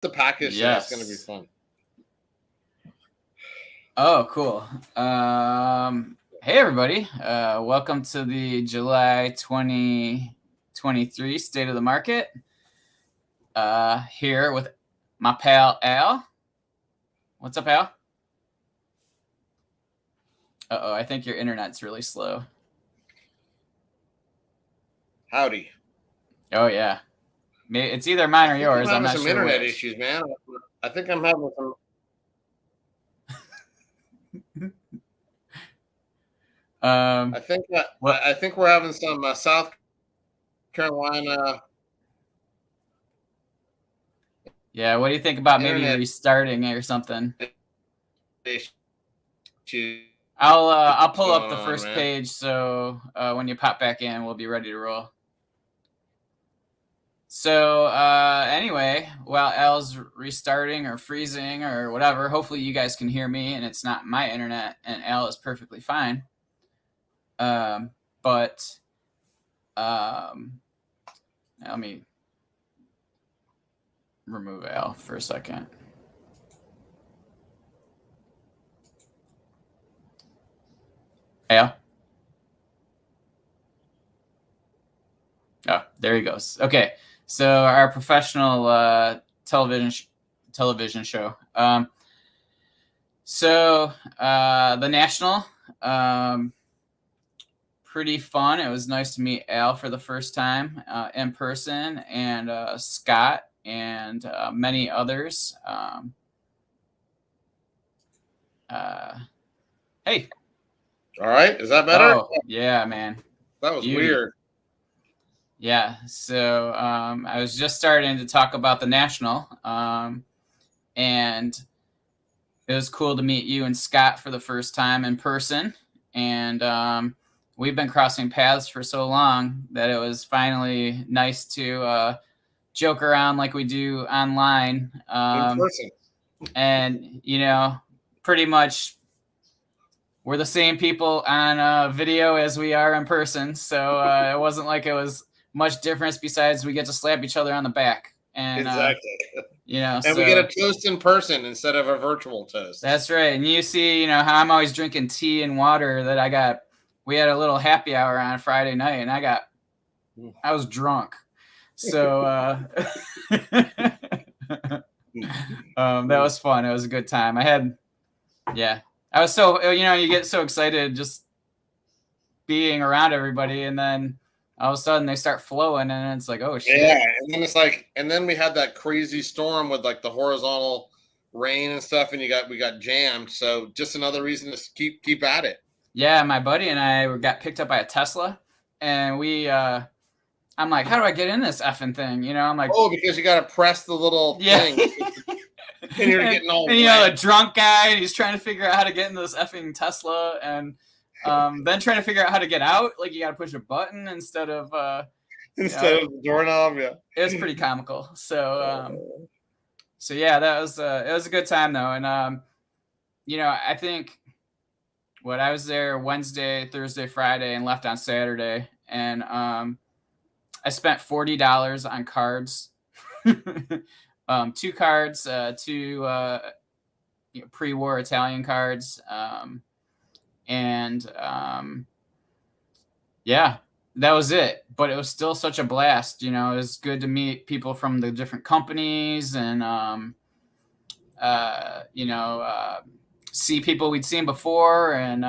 the package. Yes. It's going to be fun. Oh, cool. Hey, everybody. Welcome to the July 2023 State of the Market. Here with my pal, Al. What's up, Al? Uh-oh, I think your internet's really slow. Howdy. Oh, yeah. It's either mine or yours. I'm not some sure internet which. issues, man. I think I'm having some. I think we're having some South Carolina. Yeah, what do you think about maybe restarting or something? I'll pull up the first page, so when you pop back in, we'll be ready to roll. So anyway, while Al's restarting or freezing or whatever, hopefully you guys can hear me and it's not my internet and Al is perfectly fine. But let me remove Al for a second. Al? Oh, there he goes. Okay. So our professional television show. So the National, pretty fun. It was nice to meet Al for the first time in person, and Scott and many others. Hey. All right. Is that better? Oh, yeah, man. That was weird. Yeah, so I was just starting to talk about the National, and it was cool to meet you and Scott for the first time in person, and we've been crossing paths for so long that it was finally nice to joke around like we do online. In person. And, pretty much we're the same people on video as we are in person, so it wasn't like it was much difference besides we get to slap each other on the back. And exactly. And we get a toast in person instead of a virtual toast. That's right. And you see, how I'm always drinking tea and water that we had a little happy hour on Friday night and I was drunk. So that was fun. It was a good time. I was so, you get so excited just being around everybody, and then all of a sudden they start flowing and it's like, oh shit. Yeah, and then it's like, and then we had that crazy storm with like the horizontal rain and stuff, and we got jammed. So just another reason to keep at it. Yeah, my buddy and I got picked up by a Tesla, and I'm like, how do I get in this effing thing? I'm like, oh, because you got to press the little thing. And you're getting all a drunk guy, and he's trying to figure out how to get into this effing Tesla, and then trying to figure out how to get out. Like, you got to push a button instead of the doorknob. Yeah, it was pretty comical. So yeah, it was a good time though, and I think I was there Wednesday, Thursday, Friday, and left on Saturday, and I spent $40 on cards. 2 cards, 2 pre-war Italian cards, yeah, that was it. But it was still such a blast. It was good to meet people from the different companies and see people we'd seen before, and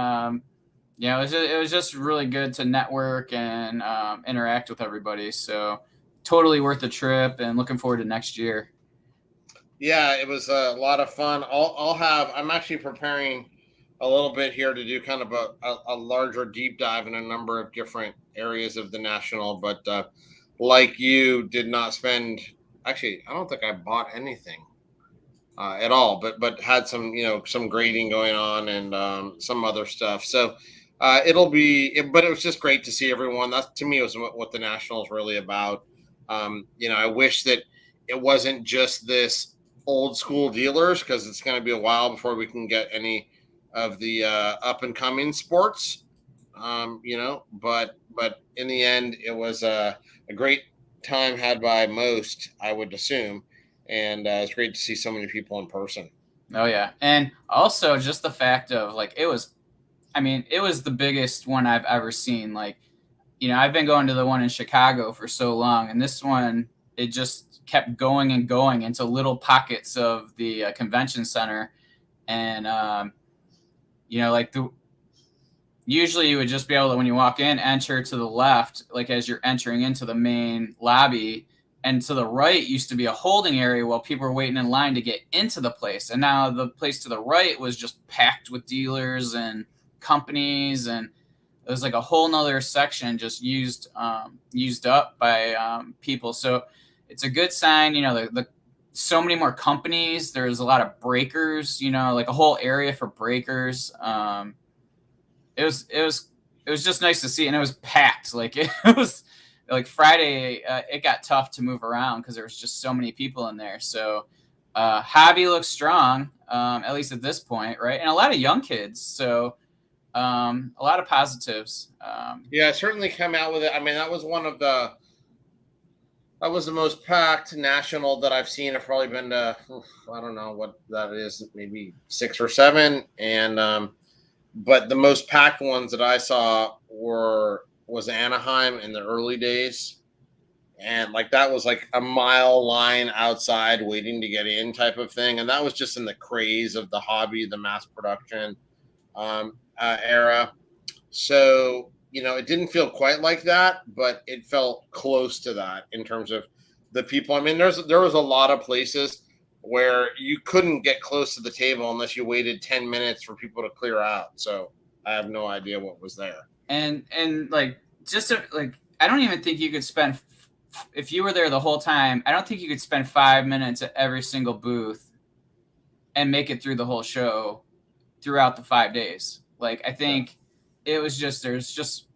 it was just really good to network and interact with everybody. So totally worth the trip, and looking forward to next year. Yeah, it was a lot of fun. I'm actually preparing a little bit here to do kind of a larger deep dive in a number of different areas of the National, but like you, did not spend. Actually, I don't think I bought anything at all, but had some some grading going on and some other stuff. So but it was just great to see everyone. That to me was what the National is really about. I wish that it wasn't just this old school dealers, because it's going to be a while before we can get any of the up and coming sports, but in the end, it was a great time had by most, I would assume. and it's great to see so many people in person. Oh yeah, and also just the fact of like it was the biggest one I've ever seen. Like, I've been going to the one in Chicago for so long, and this one, it just kept going and going into little pockets of the convention center. And, like usually you would just be able to, when you walk in, enter to the left, like as you're entering into the main lobby. And to the right used to be a holding area while people were waiting in line to get into the place. And now the place to the right was just packed with dealers and companies, and it was like a whole nother section just used up by people. So it's a good sign. The so many more companies. There's a lot of breakers. Like a whole area for breakers. It was just nice to see, and it was packed. Like it was like Friday. It got tough to move around because there was just so many people in there. So hobby looks strong, at least at this point, right? And a lot of young kids. So a lot of positives. Yeah, I certainly came out with it. I mean, that was the most packed national that I've seen. I've probably been to, I don't know what that is, maybe 6 or 7. And but the most packed ones that I saw was Anaheim in the early days. And like that was like a mile line outside waiting to get in type of thing. And that was just in the craze of the hobby, the mass production era. So, it didn't feel quite like that, but it felt close to that in terms of the people. I mean, there was a lot of places where you couldn't get close to the table unless you waited 10 minutes for people to clear out. So I have no idea what was there. And like, I don't even think you could spend, if you were there the whole time, I don't think you could spend 5 minutes at every single booth and make it through the whole show throughout the 5 days. Like, I think it was just, there's just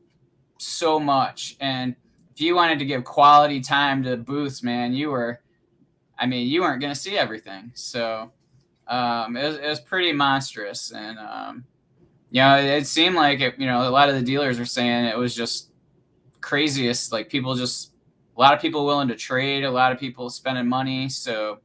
so much. And if you wanted to give quality time to booths, man, you weren't going to see everything. So it was pretty monstrous. And, it seemed like a lot of the dealers were saying it was just craziest. Like a lot of people willing to trade, a lot of people spending money. So,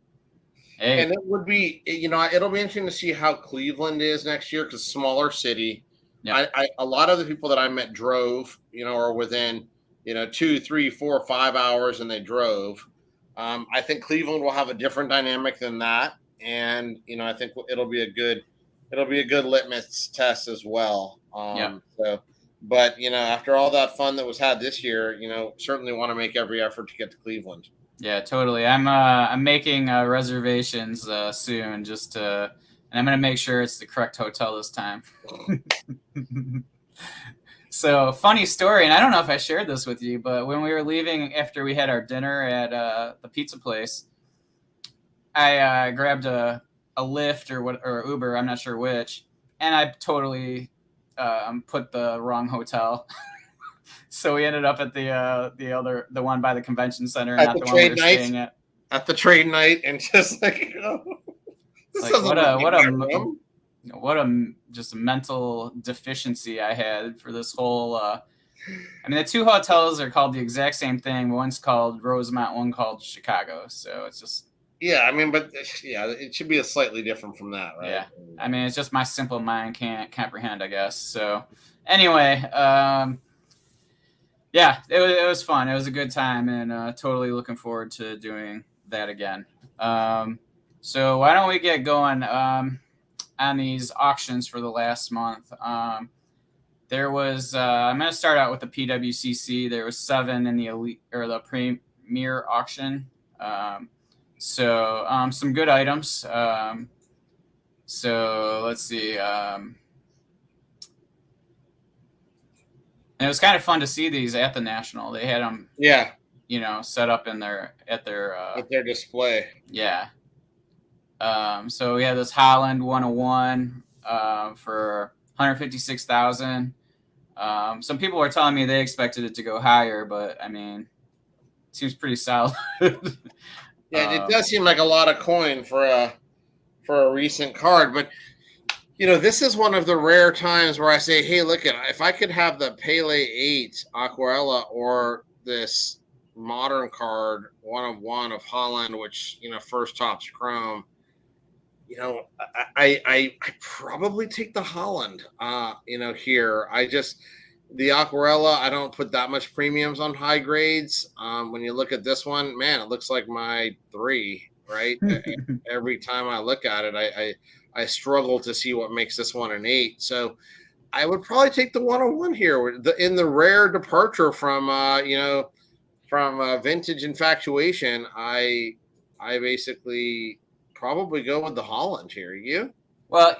hey. And it would be, it'll be interesting to see how Cleveland is next year, because smaller city. Yep. A lot of the people that I met drove, or within, 2, 3, 4, 5 hours, and they drove. I think Cleveland will have a different dynamic than that, and I think it'll be a good litmus test as well. Yep. So, but after all that fun that was had this year, certainly want to make every effort to get to Cleveland. Yeah, totally. I'm making reservations soon, and I'm going to make sure it's the correct hotel this time. So, funny story, and I don't know if I shared this with you, but when we were leaving after we had our dinner at the pizza place, I grabbed a Lyft or Uber, I'm not sure which, and I totally put the wrong hotel. So we ended up at the one by the convention center, and not the one we were staying at. At the trade night, and just like, what a just a mental deficiency I had for this whole. The two hotels are called the exact same thing. One's called Rosemont, one called Chicago. So it's just. Yeah, but it should be slightly different from that, right? Yeah, it's just my simple mind can't comprehend, I guess. So anyway, yeah, it was fun. It was a good time, and totally looking forward to doing that again. So why don't we get going on these auctions for the last month? There was I'm going to start out with the PWCC. There was 7 in the elite or the premier auction. So some good items. So let's see. And it was kind of fun to see these at the National. They had them, set up at their display. Yeah. So we had this Holland 101 for $156,000. Some people were telling me they expected it to go higher, but it seems pretty solid. Yeah, it does seem like a lot of coin for a recent card, but this is one of the rare times where I say, hey, look, if I could have the Pele 8 Aquarella or this modern card, 1 of 1 of Holland, which first tops Chrome. I probably take the Holland. Here I just the Aquarella. I don't put that much premiums on high grades. When you look at this one, man, it looks like my 3. Right. Every time I look at it, I struggle to see what makes this one an 8. So I would probably take the 101 here. In the rare departure from vintage infatuation, I basically probably go with the Holland here. You? Well,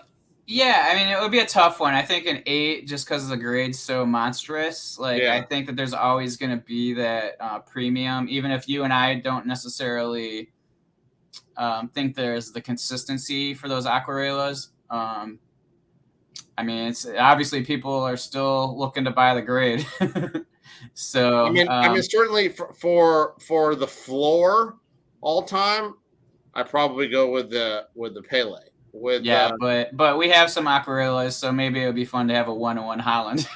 yeah, I mean, it would be a tough one. I think an 8, just because the grade's so monstrous. Like, I Yeah. think that there's always going to be that premium, even if you and I don't necessarily think there's the consistency for those Aquarellas. I mean, it's obviously people are still looking to buy the grade. So, I mean, certainly for the floor all time, I probably go with the Pele. Yeah, but we have some Aquarellas, so maybe it would be fun to have a 101 Holland.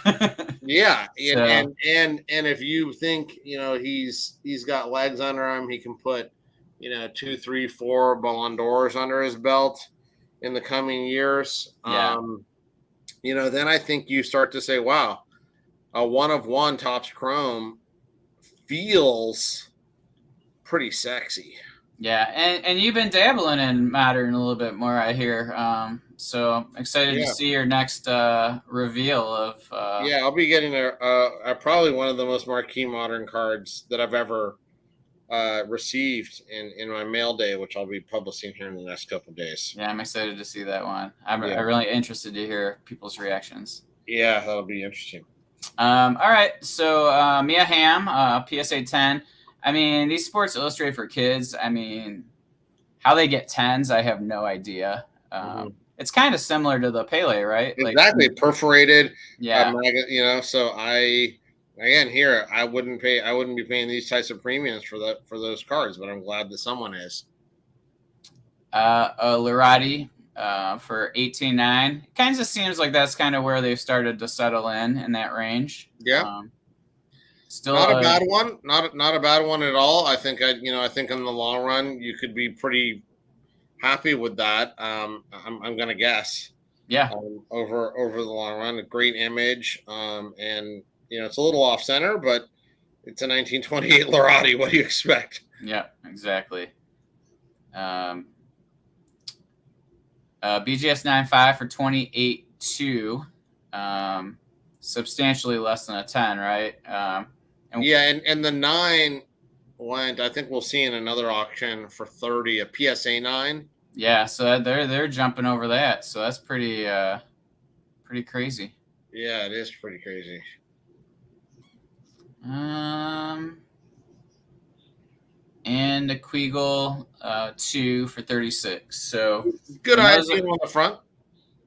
Yeah, So, and if you think he's got legs under him, he can put 2, 3, 4 Ballon d'Ors under his belt in the coming years. yeah. Then I think you start to say, wow, a 1 of 1 tops Chrome feels pretty sexy. Yeah, and you've been dabbling in modern a little bit more, I hear. So excited to see your next reveal of. Yeah, I'll be getting a probably one of the most marquee modern cards that I've ever received in my mail day, which I'll be publishing here in the next couple of days. Yeah, I'm excited to see that one. I'm really interested to hear people's reactions. Yeah, that'll be interesting. All right, so Mia Hamm, PSA 10. I mean, these Sports Illustrated for kids. I mean, how they get 10s, I have no idea. It's kind of similar to the Pele, right? Exactly, like, perforated. Yeah. So I wouldn't be paying these types of premiums for those cards, but I'm glad that someone is. Lirati for 18.9. Kind of seems like that's kind of where they've started to settle in that range. Yeah. Still not a bad one. Not a bad one at all. I think I think in the long run you could be pretty happy with that. I'm going to guess. Yeah. Over the long run, a great image. And it's a little off center, but it's a 1928 Lirati. What do you expect? Yeah, exactly. BGS 9.5 for 28.2. Substantially less than a 10, right? And the 9 went, I think we'll see in another auction for 30, a PSA 9. Yeah, so they're jumping over that. So that's pretty crazy. Yeah, it is pretty crazy. And a Queagle 2 for 36. So good idea on the front.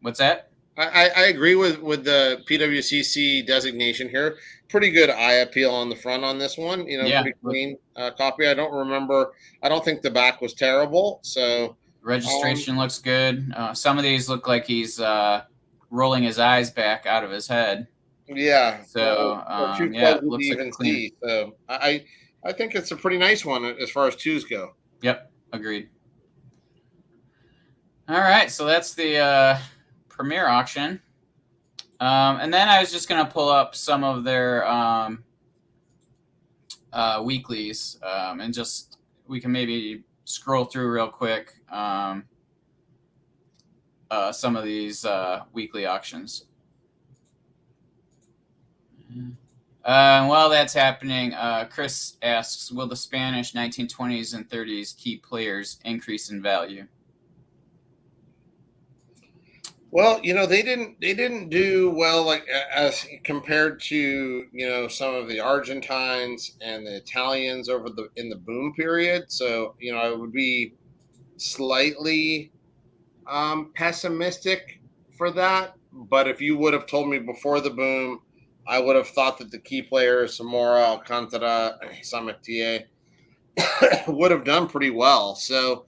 What's that? I agree with the PWCC designation here. Pretty good eye appeal on the front on this one. Pretty clean copy. I don't think the back was terrible. So registration looks good. Some of these look like he's rolling his eyes back out of his head. Yeah. So it looks like clean. So I think it's a pretty nice one as far as 2s go. Yep, agreed. All right, so that's the Premier auction. And then I was just going to pull up some of their weeklies, and just we can maybe scroll through real quick some of these weekly auctions. While that's happening, Chris asks, will the Spanish 1920s and 30s key players increase in value? Well, they didn't do well, like as compared to some of the Argentines and the Italians in the boom period. So I would be slightly pessimistic for that. But if you would have told me before the boom, I would have thought that the key players, Zamora, Alcantara, Samitier, would have done pretty well. So,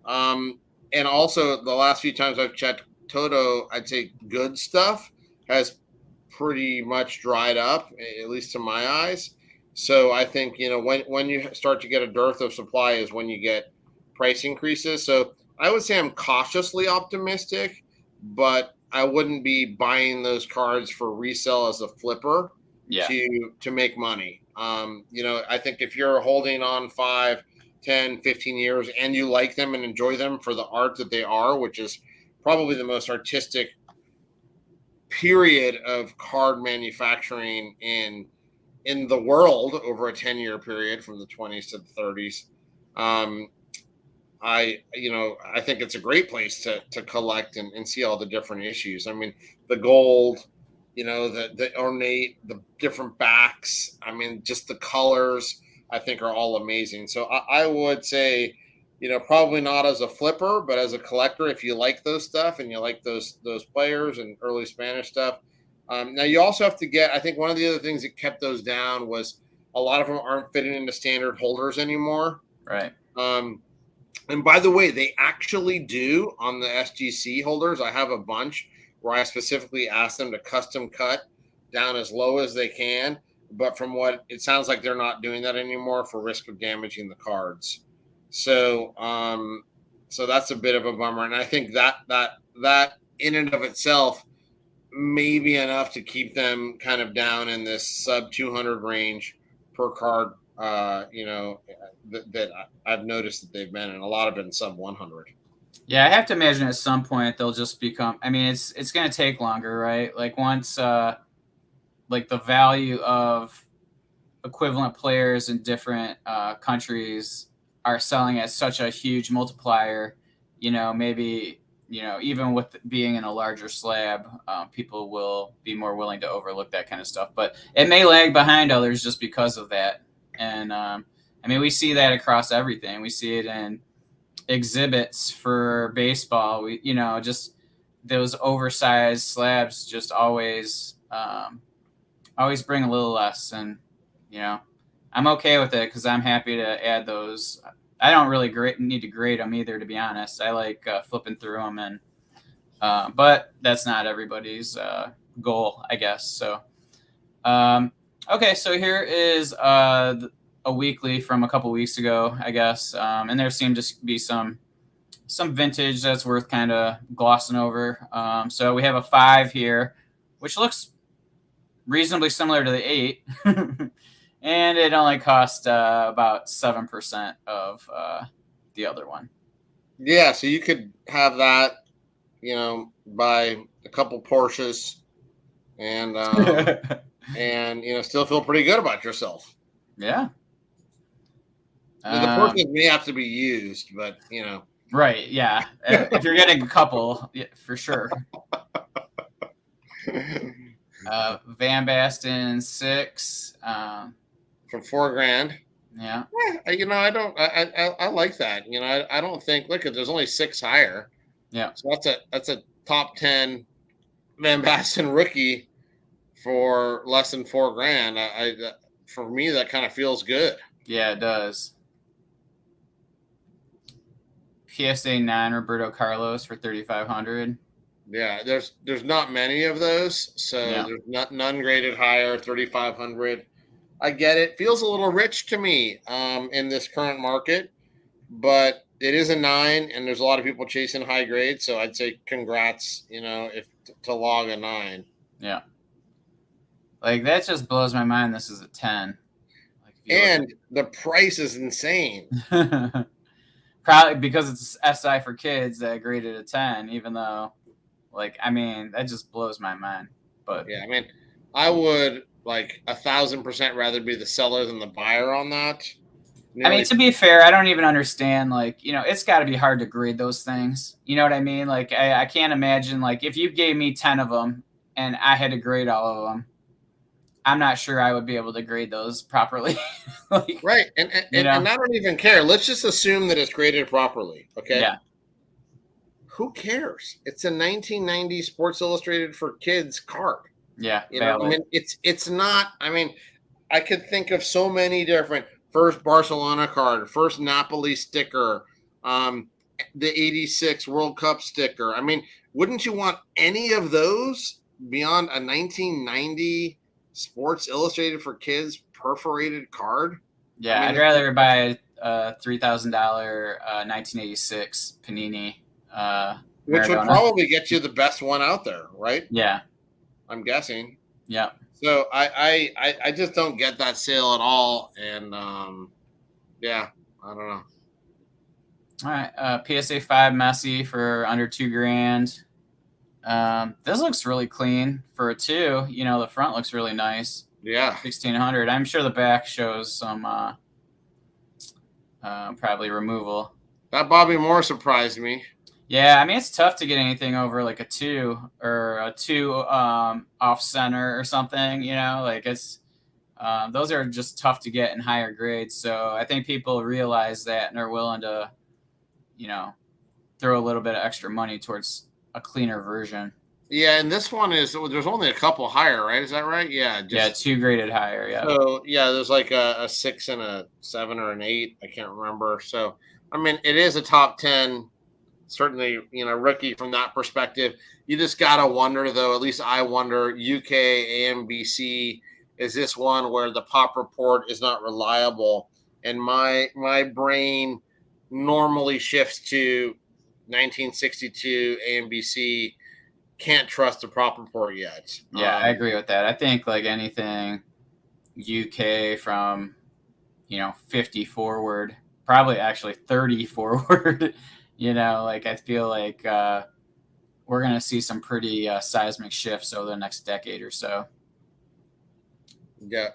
and also the last few times I've checked Toto, I'd say good stuff has pretty much dried up, at least to my eyes. So I think, when you start to get a dearth of supply is when you get price increases. So I would say I'm cautiously optimistic, but I wouldn't be buying those cards for resale as a flipper Yeah. to make money. I think if you're holding on 5, 10, 15 years and you like them and enjoy them for the art that they are, which is probably the most artistic period of card manufacturing in the world over a 10-year period from the 20s to the 30s. um, I think it's a great place to collect and see all the different issues. I mean, the gold, the ornate, the different backs. I mean, just the colors, I think are all amazing. So I would say, probably not as a flipper, but as a collector, if you like those stuff and you like those players and early Spanish stuff. Now you also have to get. I think one of the other things that kept those down was a lot of them aren't fitting into standard holders anymore. Right. Um, and by the way, they actually do on the SGC holders. I have a bunch where I specifically ask them to custom cut down as low as they can. But from what it sounds like, they're not doing that anymore for risk of damaging the cards. So, so that's a bit of a bummer. And I think that in and of itself may be enough to keep them kind of down in this sub 200 range per card. That I've noticed that they've been, and a lot of it in sub 100. Yeah, I have to imagine at some point they'll just become. I mean, it's going to take longer, right? Like once, like the value of equivalent players in different countries are selling at such a huge multiplier. Maybe even with being in a larger slab, people will be more willing to overlook that kind of stuff. But it may lag behind others just because of that. And I mean, we see that across everything. We see it in exhibits for baseball. We, just those oversized slabs just always bring a little less. And, I'm okay with it because I'm happy to add those. I don't really need to grade them either, to be honest. I like flipping through them, and but that's not everybody's goal, I guess. So, okay, so here is a weekly from a couple weeks ago, I guess, and there seemed to be some vintage that's worth kind of glossing over. So we have a 5 here, which looks reasonably similar to the 8. And it only cost about 7% of the other one. Yeah, so you could have that, buy a couple Porsches, and still feel pretty good about yourself. Yeah. The Porsches may have to be used, but Right. Yeah. If you're getting a couple, yeah, for sure. Van Basten 6. For $4,000. Yeah. I like that. I don't think. Look, there's only 6 higher. Yeah. So that's a top 10 Van Basten rookie for less than $4,000. For me, that kind of feels good. Yeah, it does. PSA 9 Roberto Carlos for 3,500. Yeah, there's not many of those, so Yeah. there's none graded higher. 3,500. I get it. Feels a little rich to me in this current market, but it is a 9, and there's a lot of people chasing high grades. So I'd say congrats, if to log a 9. Yeah. Like that just blows my mind. This is a 10. And the price is insane. Probably because it's SI for kids that graded a 10, even though, that just blows my mind. But yeah, I would 1,000% rather be the seller than the buyer on that. To be fair, I don't even understand. It's got to be hard to grade those things. You know what I mean? I can't imagine if you gave me 10 of them and I had to grade all of them. I'm not sure I would be able to grade those properly. Right. And I don't even care. Let's just assume that it's graded properly. Okay. Yeah. Who cares? It's a 1990 Sports Illustrated for Kids card. Yeah. It's not. I could think of so many different first Barcelona card, first Napoli sticker, the 86 World Cup sticker. Wouldn't you want any of those beyond a 1990 Sports Illustrated for Kids perforated card. Yeah, I'd rather buy a $3,000 1986 Panini which would Maradona. probably get you the best one out there, right? Yeah. I'm guessing. Yeah. So I just don't get that sale at all, and yeah, I don't know. All right, PSA 5 Messi for under $2,000. This looks really clean for a 2. You know, the front looks really nice. Yeah, 1,600. I'm sure the back shows some probably removal. that Bobby Moore surprised me. Yeah, I mean it's tough to get anything over like a 2 or a 2 off center or something. You know, like it's those are just tough to get in higher grades. So I think people realize that and are willing to, you know, throw a little bit of extra money towards a cleaner version. Yeah, and this one is there's only a couple higher, right? Is that right? Yeah, Yeah, 2 graded higher. Yeah. So yeah, there's like a 6 and a 7 or an 8. I can't remember. So I mean, it is a top 10. Certainly, rookie from that perspective. You just gotta wonder, though. At least I wonder. UK AMBC, is this one where the pop report is not reliable, and my brain normally shifts to 1962 AMBC. Can't trust the prop report yet. Yeah, I agree with that. I think like anything UK from 50 forward, probably actually 30 forward. Like I feel like we're gonna see some pretty seismic shifts over the next decade or so. Yeah.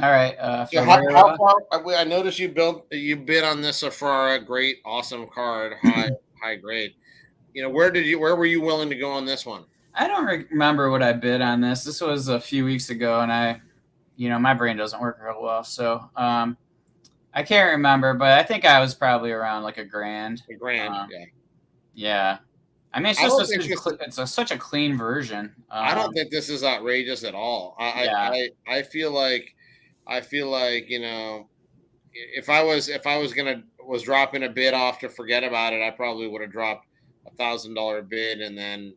All right. How far? I noticed you bid on this Safara. Great, awesome card, high grade. Where were you willing to go on this one? I don't remember what I bid on this. This was a few weeks ago, and my brain doesn't work real well, so I can't remember, but I think I was probably around like $1,000. Yeah. Yeah. I mean, it's such a clean version. I don't think this is outrageous at all. I feel like if I was dropping a bid off to forget about it, I probably would have dropped $1,000 bid and then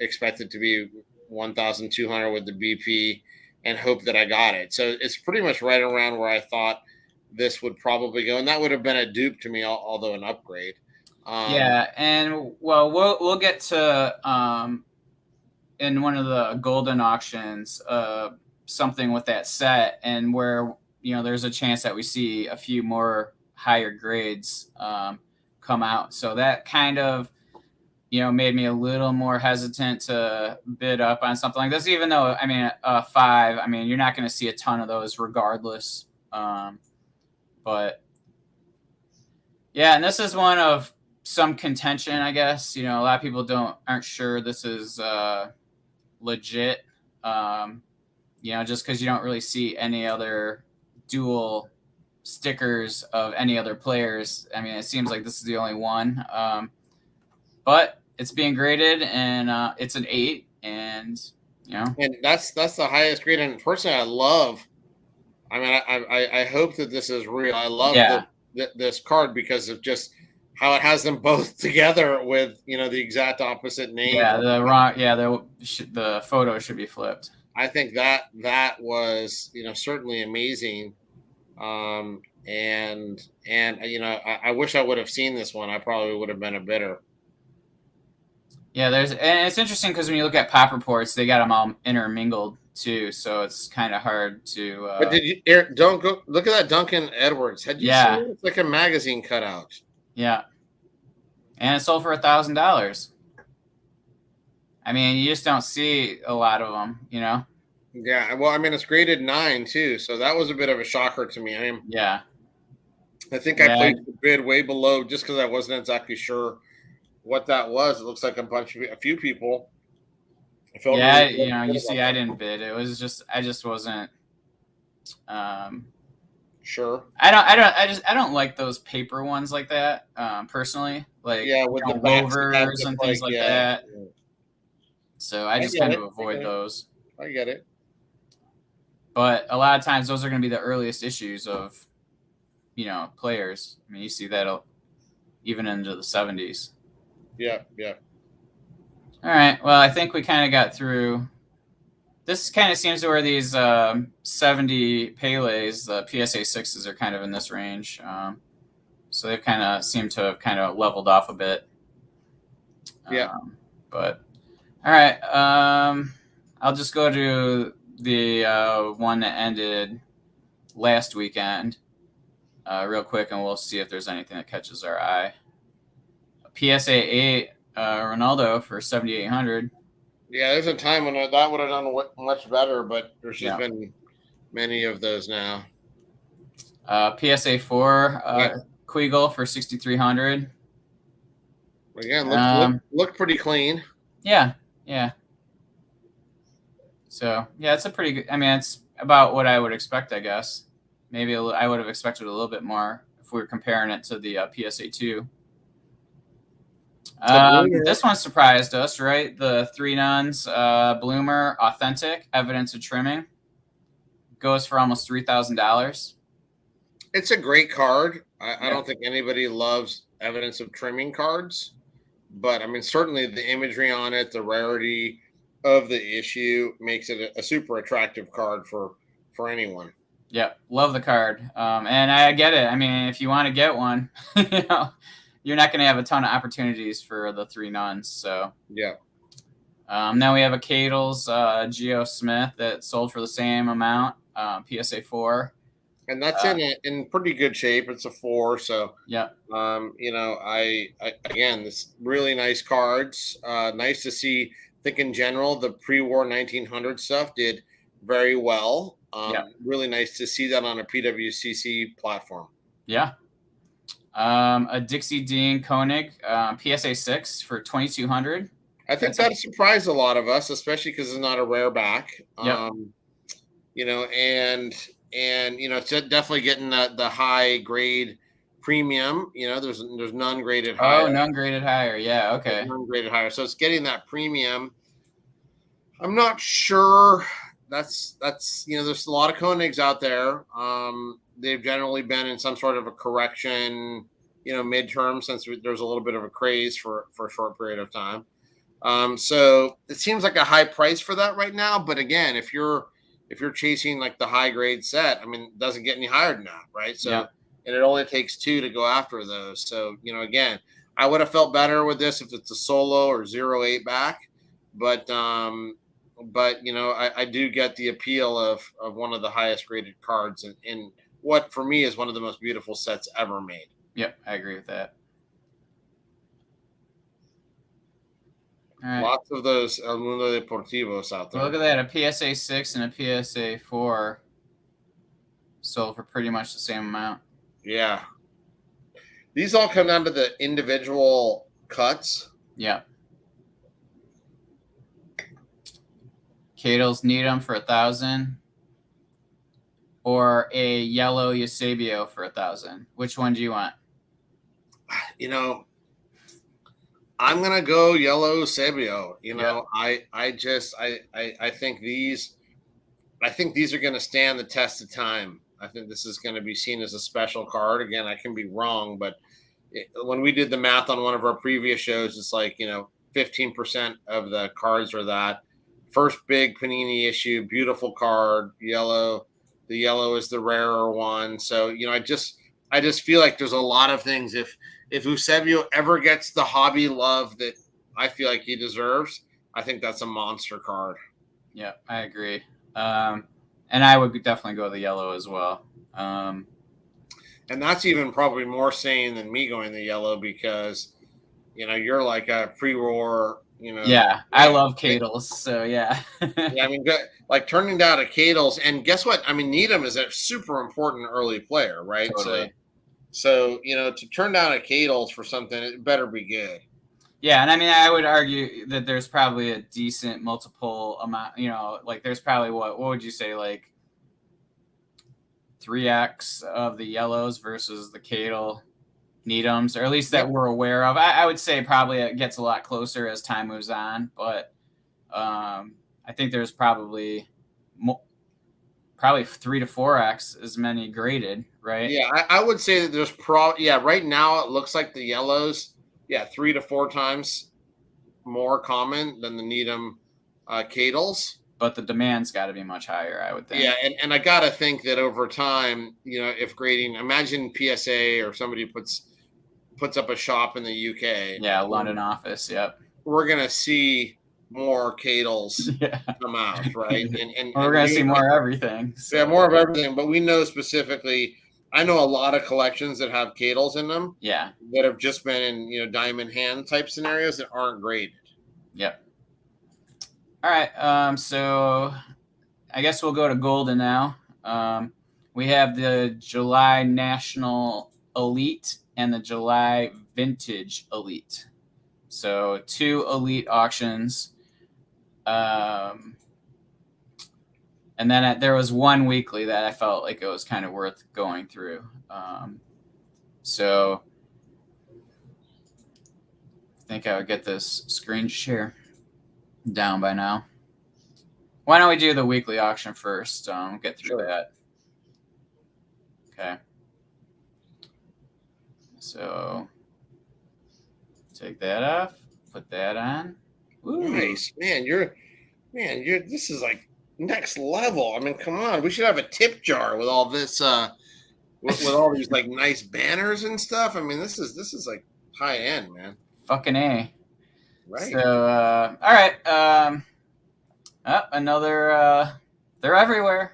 expected to be 1,200 with the BP and hope that I got it. So it's pretty much right around where I thought this would probably go, and that would have been a dupe to me, although an upgrade. Yeah, and well, we'll get to in one of the golden auctions something with that set, and where there's a chance that we see a few more higher grades come out. So that kind of made me a little more hesitant to bid up on something like this, even though I mean 5. I mean you're not going to see a ton of those regardless. But yeah, and this is one of some contention, I guess. A lot of people aren't sure this is legit. Just because you don't really see any other dual stickers of any other players. I mean, it seems like this is the only one. But it's being graded, and it's an 8, and and that's the highest grade. And personally, I hope that this is real. I love this card because of just how it has them both together with the exact opposite name. Yeah, the photo should be flipped. I think that was certainly amazing, and I wish I would have seen this one. I probably would have been a bidder. Yeah, and it's interesting because when you look at pop reports, they got them all intermingled too, so it's kind of hard to. But did you, Eric? Don't go look at that Duncan Edwards. Had you seen it? It's like a magazine cutout. Yeah, and it sold for $1,000. I mean, you just don't see a lot of them, Yeah, well, I mean, it's graded 9 too, so that was a bit of a shocker to me. I think I placed the bid way below just because I wasn't exactly sure what that was. It looks like a few people. You see, I didn't bid. It was just I just wasn't. Sure. I don't like those paper ones like that. Personally, like with the Rovers and things like that. Yeah. So I just kind of avoid those. I get it. But a lot of times those are going to be the earliest issues of, players. I mean, you see that even into the 70s. Yeah. All right. Well, I think we kind of got through this kind of seems to where these 70 Pele's, the PSA 6s are kind of in this range. So they kind of seem to have kind of leveled off a bit. Yeah. But all right, I'll just go to the one that ended last weekend real quick, and we'll see if there's anything that catches our eye. PSA 8 Ronaldo for 7,800. Yeah, there's a time when that would have done much better, but there's just Yeah. been many of those now. PSA 4 Quiggle for 6,300. Again, looked pretty clean. Yeah. So yeah, it's a pretty good. I mean, it's about what I would expect, I guess. Maybe I would have expected a little bit more if we were comparing it to the PSA 2. This one surprised us, right? The Three Nuns Bloomer Authentic Evidence of Trimming goes for almost $3,000. It's a great card. I don't think anybody loves Evidence of Trimming cards, but I mean, certainly the imagery on it, the rarity of the issue makes it a super attractive card for anyone. Yep, love the card, and I get it. I mean, if you want to get one, you're not going to have a ton of opportunities for the Three Nuns. So yeah. Now we have a Cadles Geo Smith that sold for the same amount, PSA 4. And that's in pretty good shape. It's a 4, so yeah. I again, this really nice cards. Nice to see. I think in general, the pre-war 1900 stuff did very well. Really nice to see that on a PWCC platform. Yeah. A Dixie Dean Koenig PSA 6 for 2,200. I think that surprised a lot of us, especially because it's not a rare back. Yep. And it's definitely getting the high grade premium. There's none graded higher. Oh, none graded higher. Yeah, okay. There's none graded higher, so it's getting that premium. I'm not sure. That's there's a lot of Koenigs out there. They've generally been in some sort of a correction, midterm, since there's a little bit of a craze for a short period of time. So it seems like a high price for that right now. But again, if you're chasing like the high grade set, I mean, it doesn't get any higher than that, right? So, and it only takes 2 to go after those. So, again, I would have felt better with this if it's a solo or 0.8 back, but I do get the appeal of one of the highest graded cards in what for me is one of the most beautiful sets ever made. Yep, I agree with that. All right. Lots of those El Mundo Deportivos out there. Well, look at that, a PSA 6 and a PSA 4 sold for pretty much the same amount. Yeah. These all come down to the individual cuts. Yeah. Cadles Needham for 1,000, or a yellow Eusebio for 1,000. Which one do you want? I'm gonna go yellow Eusebio. I think these are gonna stand the test of time. I think this is gonna be seen as a special card. Again, I can be wrong, but when we did the math on one of our previous shows, it's like 15% of the cards are that. First big Panini issue, beautiful card, yellow. The yellow is the rarer one. So, I just feel like there's a lot of things. If Eusebio ever gets the hobby love that I feel like he deserves, I think that's a monster card. Yeah, I agree. And I would definitely go the yellow as well. And that's even probably more sane than me going the yellow because, you're like a pre-war. Yeah, I love Cadles, so yeah. Yeah, I mean, like turning down a Cadles, and guess what? I mean, Needham is a super important early player, right? Totally. So to turn down a Cadles for something, it better be good. Yeah, and I mean, I would argue that there's probably a decent multiple amount. Like there's probably what would you say, like 3x of the yellows versus the Cadle Needhams, or at least that we're aware of. I would say probably it gets a lot closer as time moves on, but I think there's probably 3 to 4x as many graded, right? Yeah, I would say that there's right now it looks like the yellows, 3 to 4 times more common than the Needham Cadles. but the demand's got to be much higher, I would think. Yeah, and I gotta think that over time, if grading, imagine PSA or somebody puts up a shop in the UK. Yeah, London office. Yep. We're gonna see more Cadles Yeah. come out, right? And we're gonna see more everything. So. Yeah, more of everything. But we know specifically. I know a lot of collections that have Cadles in them. Yeah. That have just been in diamond hand type scenarios that aren't graded. Yep. All right. So I guess we'll go to Golden now. We have the July National Elite and the July Vintage Elite. So 2 elite auctions. And then there was one weekly that I felt like it was kind of worth going through. So I think I would get this screen share down by now. Why don't we do the weekly auction first? Get through that. Okay. So take that off, put that on. Ooh. Nice, man. This is like next level. I mean, come on. We should have a tip jar with all this, with all these like nice banners and stuff. I mean, this is like high end, man. Fucking A. Right. So, all right. Another. They're everywhere.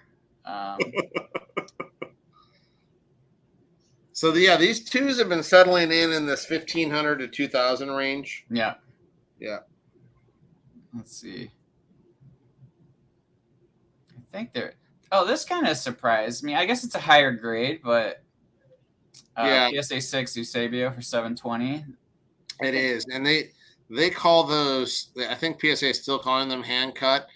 So these twos have been settling in this 1,500 to 2,000 range. Yeah. Yeah. Let's see. I think they're. Oh, this kind of surprised me. I guess it's a higher grade, but PSA 6 Eusebio for 720. It is, and they call those. I think PSA is still calling them hand cut.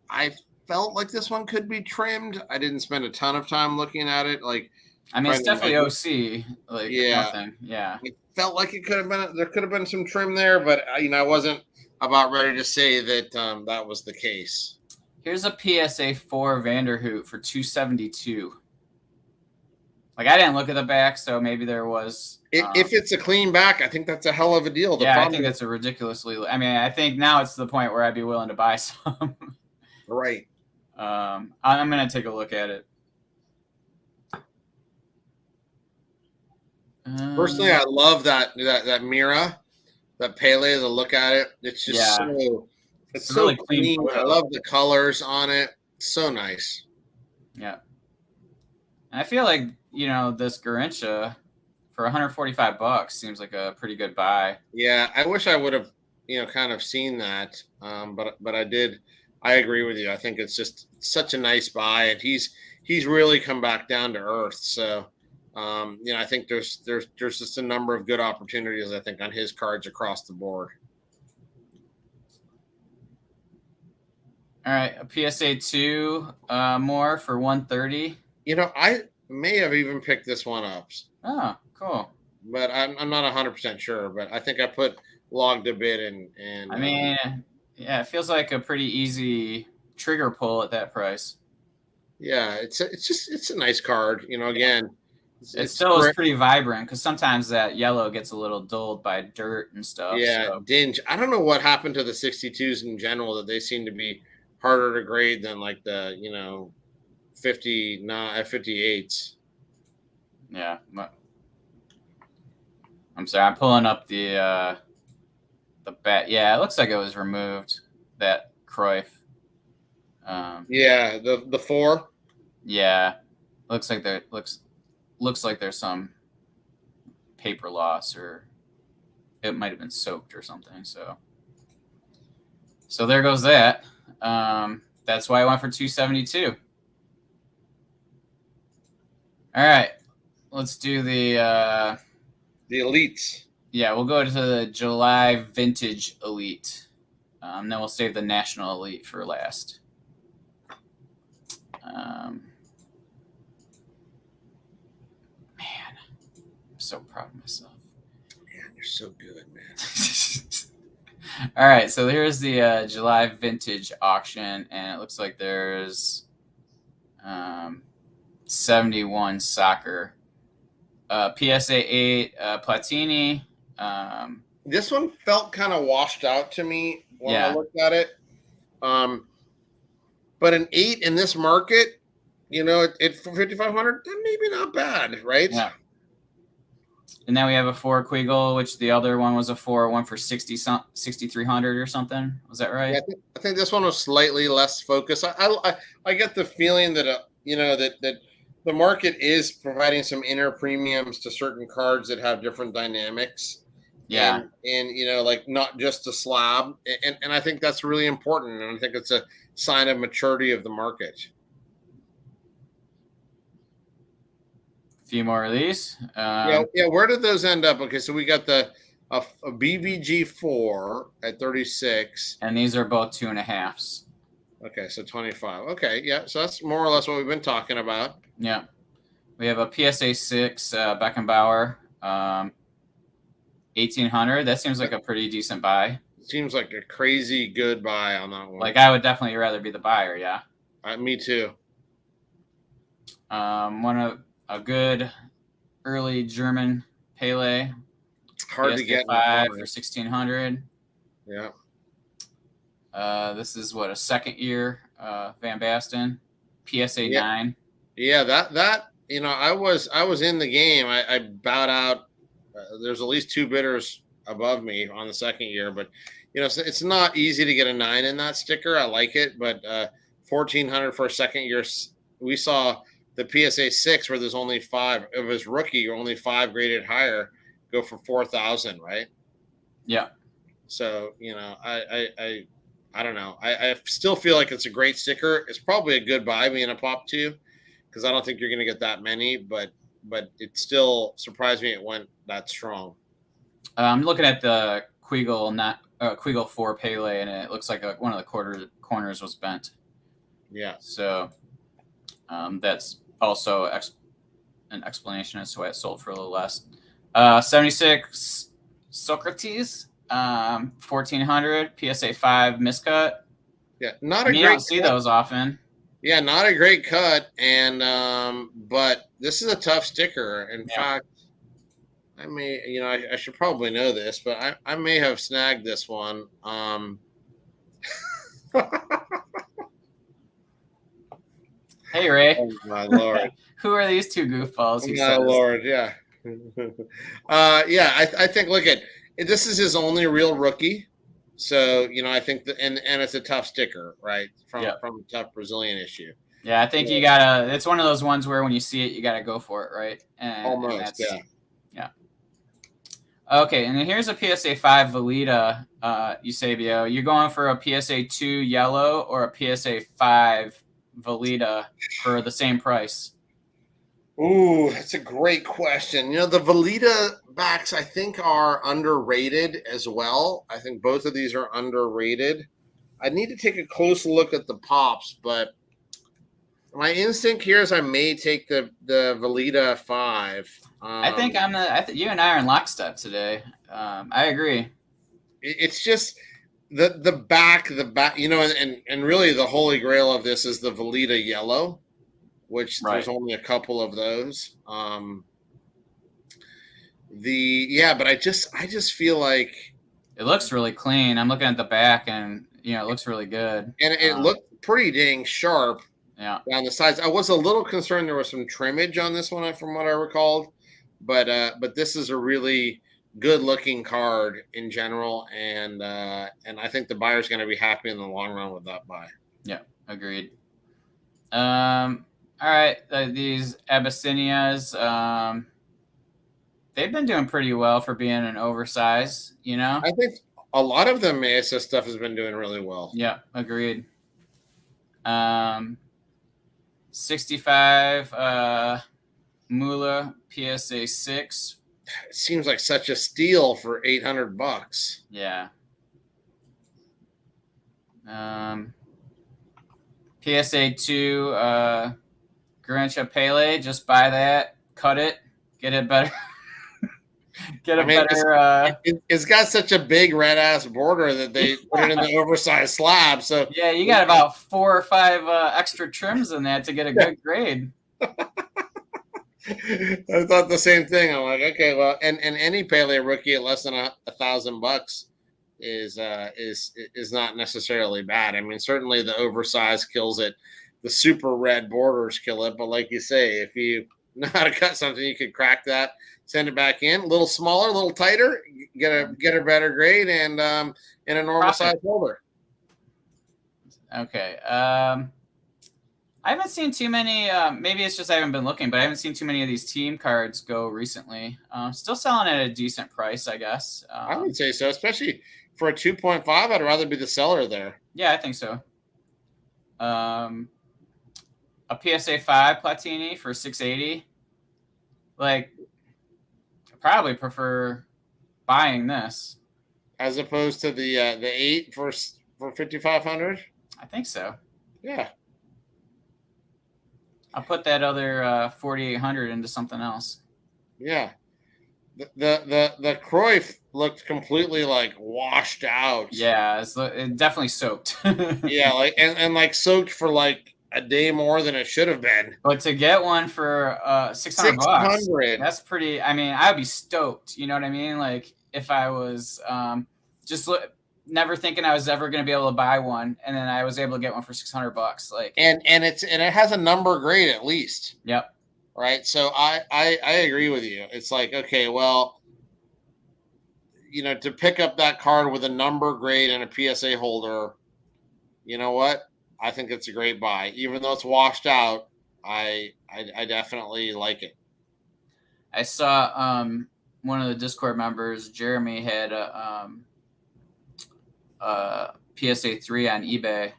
I felt like this one could be trimmed. I didn't spend a ton of time looking at it. Like, I mean, it's definitely OC. Like, yeah, nothing. Yeah. It felt like it could have been. There could have been some trim there, but I wasn't about ready to say that that was the case. Here's a PSA 4 Vanderhoot for 272. Like, I didn't look at the back, so maybe there was. If it's a clean back, I think that's a hell of a deal. I think that's a ridiculously. I mean, I think now it's to the point where I'd be willing to buy some. Right. I'm gonna take a look at it. Personally, I love that Mira, that Pele. The look at it, it's just it's so really clean. I love the colors on it. So nice. Yeah. I feel like this Garincha for $145 seems like a pretty good buy. Yeah, I wish I would have kind of seen that, but I did. I agree with you. I think it's just such a nice buy, and he's really come back down to earth. So. I think there's just a number of good opportunities, I think, on his cards across the board. All right, a PSA 2 more for 130. I may have even picked this one up. Oh, cool. But I'm not 100% sure. But I think I logged a bid and. I mean, it feels like a pretty easy trigger pull at that price. Yeah, it's a nice card. Again. It still is pretty vibrant because sometimes that yellow gets a little dulled by dirt and stuff. Yeah, dinge. I don't know what happened to the 62s in general, that they seem to be harder to grade than like the 58s. Yeah, I'm sorry. I'm pulling up the bat. Yeah, it looks like it was removed. That Cruyff. Yeah, the 4. Yeah, looks like there's some paper loss, or it might have been soaked or something. So there goes that. That's why I went for 272. All right, let's do the elites. Yeah, we'll go to the July Vintage Elite. Then we'll save the National Elite for last. So proud of myself. Man, you're so good, man. All right, so here's the July Vintage auction, and it looks like there's 71 soccer. PSA 8 Platini. This one felt kind of washed out to me when I looked at it. but an 8 in this market, it for 5,500, that maybe not bad, right? Yeah. And then we have a 4 Queagle, which the other one was a 4, one for 6,300 or something. Was that right? Yeah, I think this one was slightly less focused. I get the feeling that that the market is providing some inner premiums to certain cards that have different dynamics. Yeah. And like not just a slab, and I think that's really important, and I think it's a sign of maturity of the market. A few more of these. Yeah. Where did those end up? Okay, so we got a BVG4 at 36. And these are both 2.5s. Okay, so 25. Okay, yeah, so that's more or less what we've been talking about. Yeah. We have a PSA 6 Beckenbauer, 1,800. That seems like a pretty decent buy. Seems like a crazy good buy on that one. Like, I would definitely rather be the buyer, yeah. Me too. A good early German Pele. Hard PSA to get 5 for 1,600. Yeah. This is what, a second year Van Basten, PSA 9. Yeah, that I was in the game. I bowed out. There's at least 2 bidders above me on the second year, but it's not easy to get a 9 in that sticker. I like it, but 1,400 for a second year. We saw the PSA 6 where there's only 5 of his rookie, or only 5 graded higher, go for 4,000, right? Yeah. So I don't know. I still feel like it's a great sticker. It's probably a good buy being a pop 2, because I don't think you're going to get that many, but it still surprised me it went that strong. I'm looking at the Queagle 4 Pele, and it looks like one of the corners was bent. Yeah. So that's also an explanation as to why it sold for a little less. 76 Socrates, 1,400 PSA 5 miscut. Yeah, not a great. You don't see those often. Yeah, not a great cut, and but this is a tough sticker. In fact, I may, I should probably know this, but I may have snagged this one. Hey, Ray. Oh my Lord. Who are these 2 goofballs? Oh my Lord, yeah. I think, look at it, this is his only real rookie. So, I think and it's a tough sticker, right? From a tough Brazilian issue. Yeah, I think you gotta, it's one of those ones where when you see it, you gotta go for it, right? Almost, yeah. Okay, and then here's a PSA 5 Velita, Eusebio. You're going for a PSA 2 yellow or a PSA 5 Velita for the same price? Ooh, that's a great question. The Velita backs, I think, are underrated as well. I think both of these are underrated. I need to take a close look at the pops, but my instinct here is I may take the Velita 5. I think you and I are in lockstep today. I agree. It's just the back, and really the holy grail of this is the Velita yellow, which there's only a couple of those. But I just feel like it looks really clean. I'm looking at the back, and it looks really good. And it looked pretty dang sharp. Yeah. Down the sides. I was a little concerned there was some trimmage on this one, from what I recalled, but this is a really good looking card in general, and I think the buyer's going to be happy in the long run with that buy. Yeah, agreed. All right, these Abyssinias, they've been doing pretty well for being an oversized. I think a lot of the Mesa stuff has been doing really well. Yeah, agreed. 65 Mula PSA 6. It seems like such a steal for $800. Yeah. PSA 2 Garincha Pele. Just buy that, cut it, get it better. It's got such a big red ass border that they put it in the oversized slab. So yeah, you got about 4 or 5 extra trims in that to get a good grade. I thought the same thing. I'm like, okay, well, and any Pele rookie at less than $1,000 is not necessarily bad. I mean, certainly the oversized kills it, the super red borders kill it, but like you say, if you know how to cut something, you could crack that, send it back in, a little smaller, a little tighter, get a better grade, and in a normal size holder. Okay. I haven't seen too many. Maybe it's just I haven't been looking, but I haven't seen too many of these team cards go recently. Still selling at a decent price, I guess. I would say so, especially for a 2.5. I'd rather be the seller there. Yeah, I think so. A PSA 5 Platini for 680. Like, I probably prefer buying this as opposed to the 8 for 5,500. I think so. Yeah. I'll put that other 4,800 into something else. Yeah. The Cruyff looked completely like washed out. Yeah, it definitely soaked. Yeah, like and like soaked for like a day more than it should have been. But to get one for $600, that's pretty. I mean, I'd be stoked. You know what I mean? Like if I was never thinking I was ever going to be able to buy one, and then I was able to get one for $600. Like and it has a number grade at least. Yep. Right. So I agree with you. It's like, okay, well, you know, to pick up that card with a number grade and a PSA holder, you know what? I think it's a great buy. Even though it's washed out, I definitely like it. I saw one of the Discord members, Jeremy, had a PSA 3 on eBay,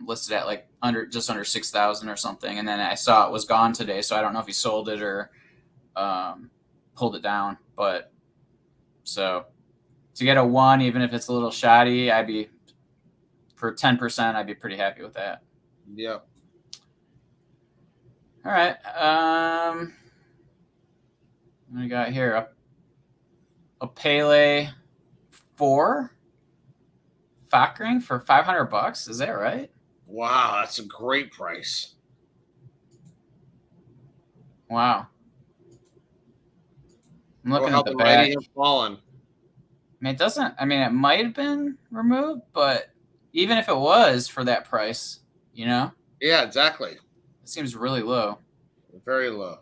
listed at like just under 6,000 or something, and then I saw it was gone today, so I don't know if he sold it or pulled it down. But so to get a 1, even if it's a little shoddy, I'd be for 10%. I'd be pretty happy with that. Yep. All right. What we got here? A Pele 4 Fakring for $500. Is that right? Wow, that's a great price. Wow. I'm looking at the back. Have fallen. I mean, it doesn't. I mean, it might have been removed, but even if it was for that price, you know? Yeah, exactly. It seems really low. Very low.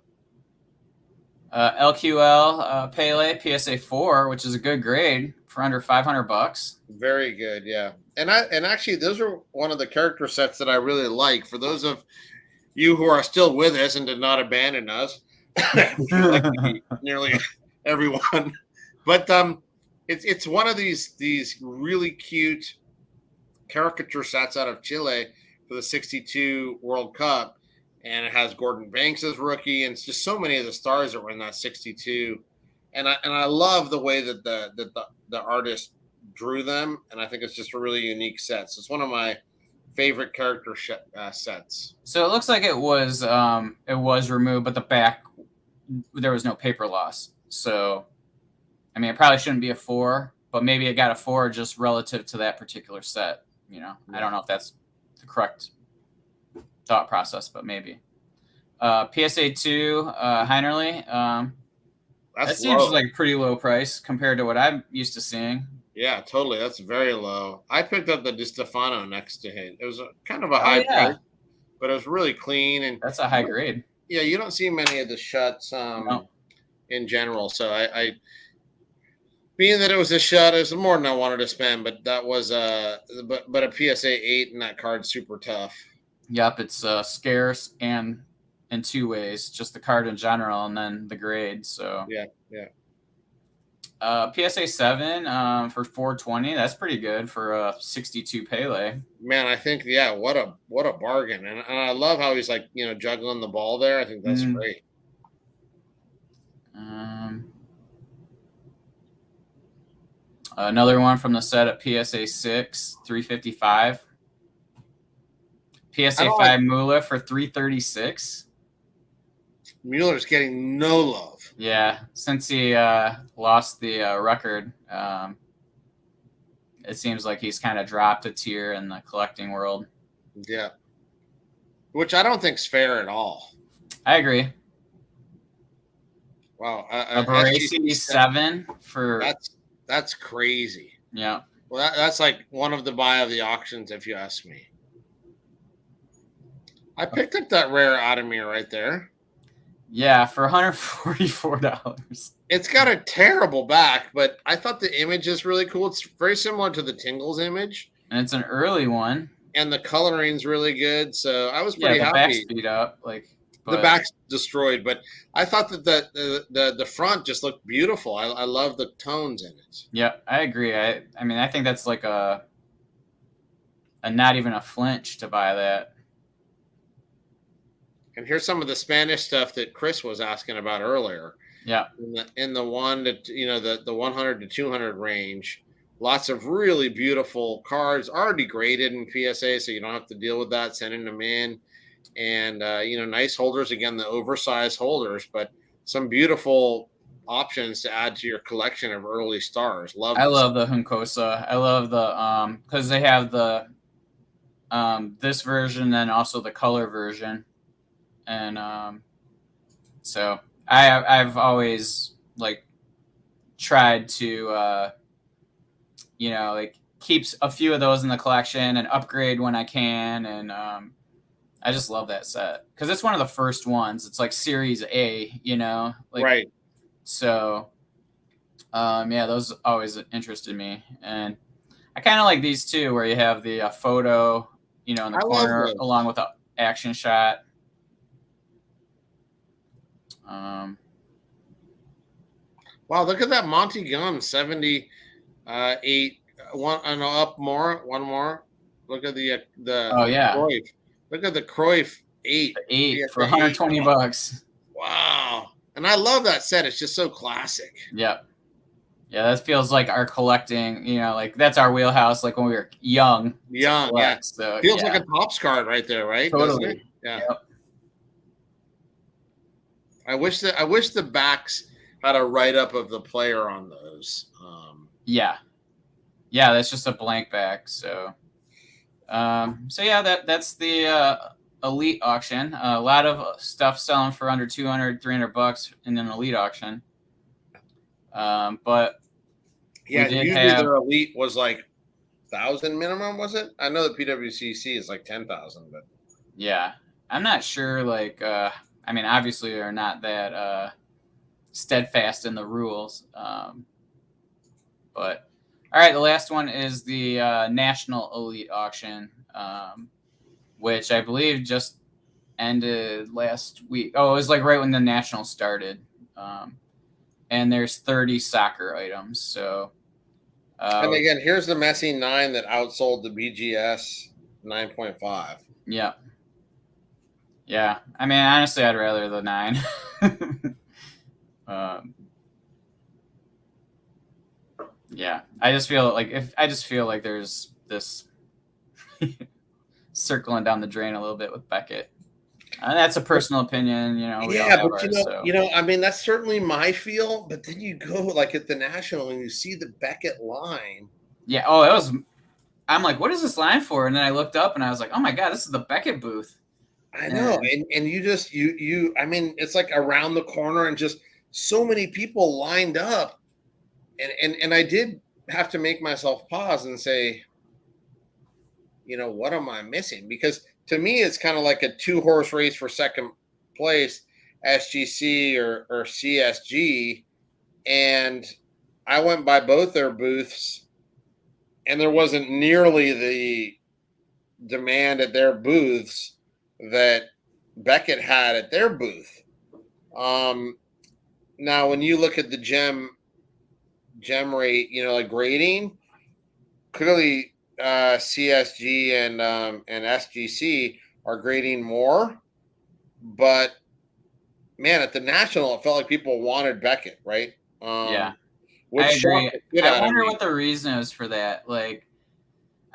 LQL Pele PSA 4, which is a good grade for under $500. Very good, yeah. And actually, those are one of the character sets that I really like. For those of you who are still with us and did not abandon us, like nearly everyone, but it's one of these really cute caricature sets out of Chile for the '62 World Cup, and it has Gordon Banks as rookie, and it's just so many of the stars that were in that '62, and I love the way that the artist drew them, and I think it's just a really unique set. So it's one of my favorite character sets. So it looks like it was removed, but the back there was no paper loss. So I mean, it probably shouldn't be a 4, but maybe it got a 4 just relative to that particular set. You know, I don't know if that's the correct thought process, but maybe. PSA 2 Heinerly. That seems like a pretty low price compared to what I'm used to seeing. Yeah, totally. That's very low. I picked up the Di Stefano next to him. It was kind of a high price, but it was really clean, and that's a high grade. Yeah, you don't see many of the shuts in general. So I being that it was a shut, it was more than I wanted to spend, but that was but a PSA 8 in that card's super tough. Yep, it's scarce and in 2 ways, just the card in general and then the grade. So yeah. PSA 7 for 420. That's pretty good for a 62 Pele. Man, I think what a bargain, and I love how he's like juggling the ball there. I think that's great. Another one from the set at PSA 6 355. PSA 5 Mueller for 336. Mueller's getting no love. Yeah, since he lost the record, it seems like he's kind of dropped a tier in the collecting world. Yeah, which I don't think is fair at all. I agree. Wow, a Baresi 7 for that's crazy. Yeah, Well, that's like one of the buy of the auctions, if you ask me. I picked up that rare Adamir right there. Yeah, for $144. It's got a terrible back, but I thought the image is really cool. It's very similar to the Tingles image. And it's an early one. And the coloring's really good. So I was Yeah, pretty the back's happy. beat up. The back's destroyed, but I thought that the front just looked beautiful. I love the tones in it. Yeah, I agree. I mean, I think that's like a not even a flinch to buy that. And here's some of the Spanish stuff that Chris was asking about earlier. Yeah. In the one to the 100 to 200 range, lots of really beautiful cards already graded in PSA, so you don't have to deal with that sending them in. And nice holders, again, the oversized holders, but some beautiful options to add to your collection of early stars. I love the Hunkosa. I love the because they have the this version and also the color version, and so I've always like tried to like keeps a few of those in the collection and upgrade when I can, and I just love that set because it's one of the first ones. It's like Series A, right. So, yeah, those always interested me, and I kind of like these too, where you have the photo, in the corner along with the action shot. Wow, look at that Monty Gum 78. One more. Look at the oh yeah. Cruyff. Look at the Cruyff 8. The 8 for $120. Wow. And I love that set. It's just so classic. Yep. Yeah, that feels like our collecting, like that's our wheelhouse, like when we were young. Yeah. So, feels like a Topps card right there, right? Totally. Yeah. Yep. I wish the backs had a write-up of the player on those. Yeah, that's just a blank back. So, yeah, that's the elite auction. A lot of stuff selling for under $200-$300 in an elite auction. But yeah, usually their elite was like 1,000 minimum, was it? I know the PWCC is like 10,000, but yeah, I'm not sure. Like, I mean, obviously they're not that steadfast in the rules. But all right, the last one is the National Elite Auction, which I believe just ended last week. Oh, it was like right when the National started. And there's 30 soccer items. So, and again, here's the Messi 9 that outsold the BGS 9.5. Yeah. Yeah. I mean, honestly, I'd rather the 9. Yeah. I just feel like there's this circling down the drain a little bit with Beckett. And that's a personal opinion, Yeah, but I mean, that's certainly my feel. But then you go like at the National and you see the Beckett line. Yeah. Oh, I'm like, what is this line for? And then I looked up and I was like, oh my God, this is the Beckett booth. I know, and you just I mean, it's like around the corner and just so many people lined up, and I did have to make myself pause and say, what am I missing? Because to me, it's kind of like a 2-horse race for second place, SGC or CSG. And I went by both their booths, and there wasn't nearly the demand at their booths that Beckett had at their booth. Now, when you look at the gem rate, like grading, clearly CSG and SGC are grading more, but man, at the National, it felt like people wanted Beckett, right? Yeah, I agree. I wonder what the reason is for that. Like,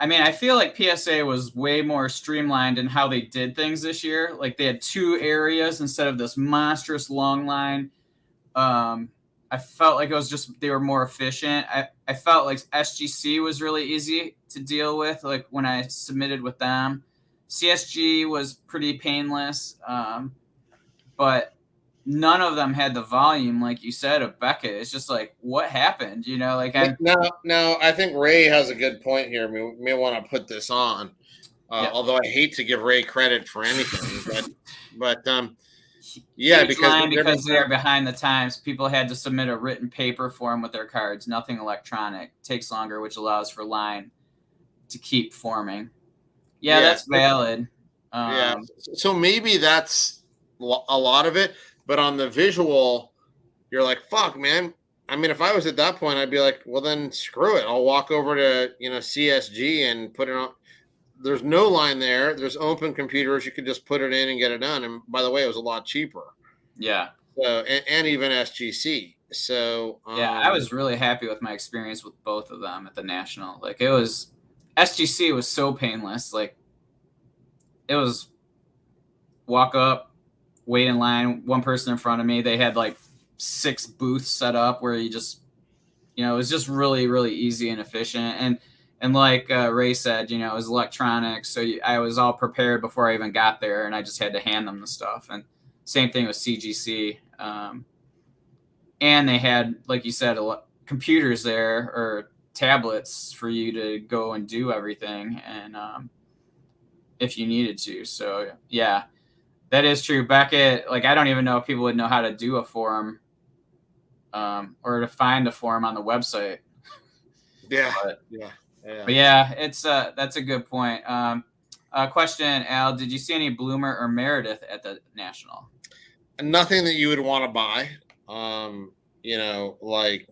I mean, I feel like PSA was way more streamlined in how they did things this year. Like, they had 2 areas instead of this monstrous long line. I felt like they were more efficient. I felt like SGC was really easy to deal with, like when I submitted with them. CSG was pretty painless. But none of them had the volume, like you said, of Beckett. It's just like, what happened? Like Now, I think Ray has a good point here. We may want to put this on, yeah. although I hate to give Ray credit for anything, but yeah, Huge because line because they are behind the times. People had to submit a written paper form with their cards. Nothing electronic. Takes longer, which allows for line to keep forming. Yeah, that's valid. Yeah, so maybe that's a lot of it, but on the visual, you're like, fuck, man. I mean, if I was at that point, I'd be like, well, then screw it. I'll walk over to CSG and put it on. There's no line there. There's open computers. You could just put it in and get it done. And by the way, it was a lot cheaper. Yeah. So and even SGC. So yeah, I was really happy with my experience with both of them at the National. Like it was, SGC was so painless. Like it was walk up, wait in line, one person in front of me. They had like 6 booths set up where you just, it was just really, really easy and efficient. And like Ray said, it was electronic. So I was all prepared before I even got there, and I just had to hand them the stuff. And same thing with CGC. And they had, like you said, computers there or tablets for you to go and do everything. And if you needed to. So yeah, that is true. Beckett, like I don't even know if people would know how to do a forum or to find a forum on the website. Yeah. But yeah, it's that's a good point. Question, Al, did you see any Bloomer or Meredith at the National? Nothing that you would want to buy. Like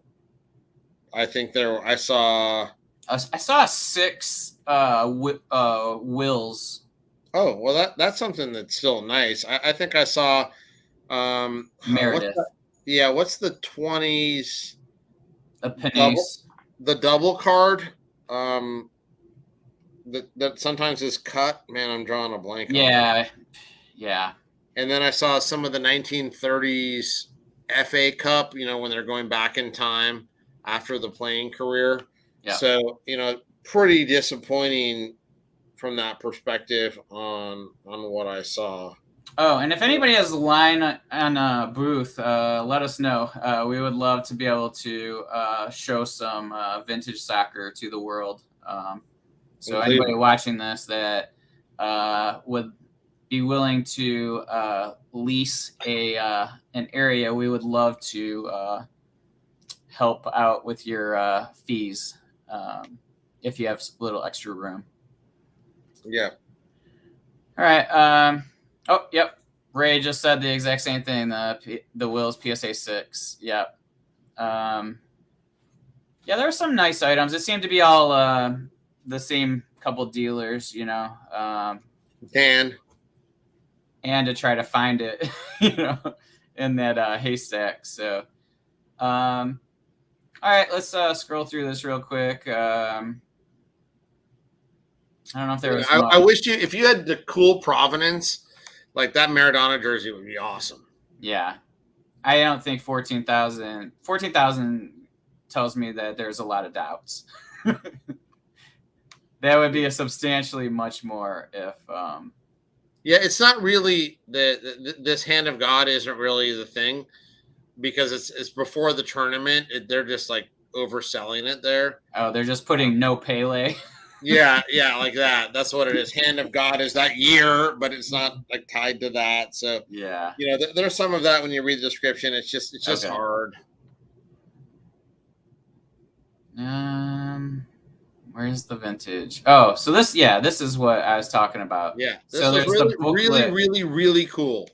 I think I saw 6 Wills. Oh, well, that's something that's still nice. I think I saw Meredith. What's the 20s? A Panisse. The double card. That sometimes is cut. Man, I'm drawing a blank. Yeah. And then I saw some of the 1930s FA Cup. When they're going back in time after the playing career. Yeah. So pretty disappointing from that perspective on what I saw. Oh, and if anybody has a line on a booth, let us know. We would love to be able to show some vintage soccer to the world. So anybody watching this that would be willing to lease an area, we would love to help out with your fees if you have a little extra room. Yeah. All right. Oh, yep. Ray just said the exact same thing. The Wills PSA 6. Yep. Yeah, there were some nice items. It seemed to be all the same couple dealers, Dan. And to try to find it, in that haystack. So, all right, let's scroll through this real quick. I don't know if there was. I wish if you had the cool provenance, like that Maradona jersey would be awesome. Yeah, I don't think 14,000 tells me that there's a lot of doubts. That would be a substantially much more if. Yeah, it's not really this hand of God isn't really the thing because it's before the tournament. They're just like overselling it there. Oh, they're just putting no Pele. Yeah, like that. That's what it is. Hand of God is that year, but it's not like tied to that. So yeah, there's some of that when you read the description. It's just okay. Hard. Where's the vintage? Oh, so this is what I was talking about. Yeah, this so there's really cool.